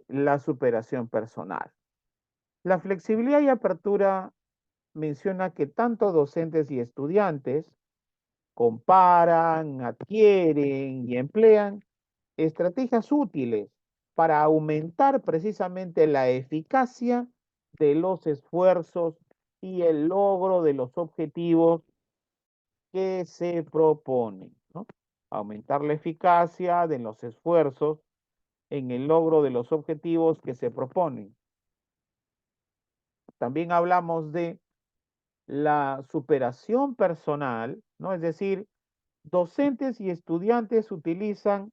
la superación personal. La flexibilidad y apertura menciona que tanto docentes y estudiantes comparan, adquieren y emplean estrategias útiles para aumentar precisamente la eficacia de los esfuerzos y el logro de los objetivos que se proponen, ¿no? Aumentar la eficacia de los esfuerzos en el logro de los objetivos que se proponen. También hablamos de la superación personal, ¿no? Es decir, docentes y estudiantes utilizan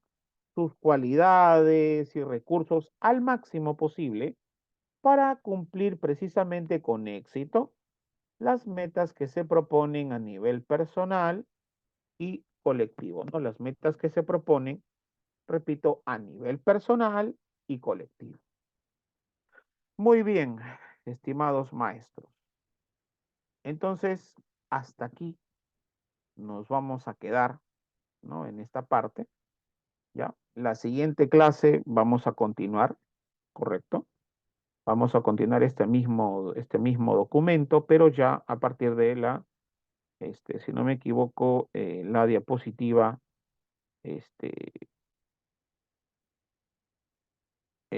sus cualidades y recursos al máximo posible para cumplir precisamente con éxito las metas que se proponen a nivel personal y colectivo, ¿no? Las metas que se proponen, repito, a nivel personal y colectivo. Muy bien, estimados maestros. Entonces, hasta aquí nos vamos a quedar, ¿no? En esta parte, ¿ya? La siguiente clase vamos a continuar, ¿correcto? Vamos a continuar este mismo documento, pero ya a partir de si no me equivoco, la diapositiva, este,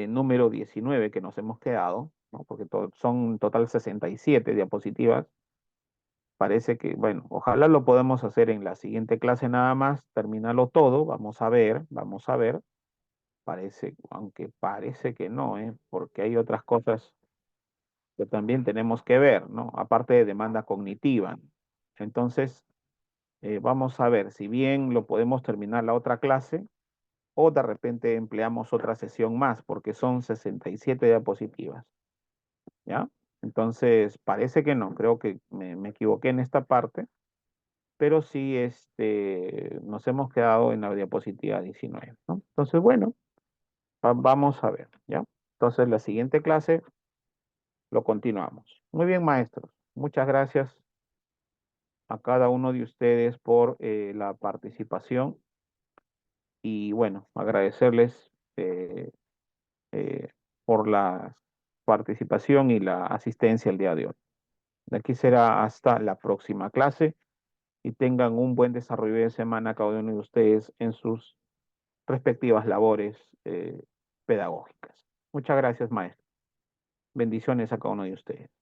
número 19 que nos hemos quedado, ¿no? Porque son en total 67 diapositivas. Parece que, bueno, ojalá lo podamos hacer en la siguiente clase nada más, terminarlo todo, vamos a ver. Parece, aunque parece que no, porque hay otras cosas que también tenemos que ver, ¿no? Aparte de demanda cognitiva. Entonces, vamos a ver si bien lo podemos terminar la otra clase o de repente empleamos otra sesión más, porque son 67 diapositivas, ¿ya? Entonces, parece que no, creo que me equivoqué en esta parte, pero sí nos hemos quedado en la diapositiva 19, ¿no? Entonces, bueno, vamos a ver, ¿ya? Entonces, la siguiente clase lo continuamos. Muy bien, maestros. Muchas gracias a cada uno de ustedes por la participación y bueno, agradecerles eh, por la participación y la asistencia el día de hoy. De aquí será hasta la próxima clase y tengan un buen desarrollo de semana cada uno de ustedes en sus respectivas labores pedagógicas. Muchas gracias, maestro. Bendiciones a cada uno de ustedes.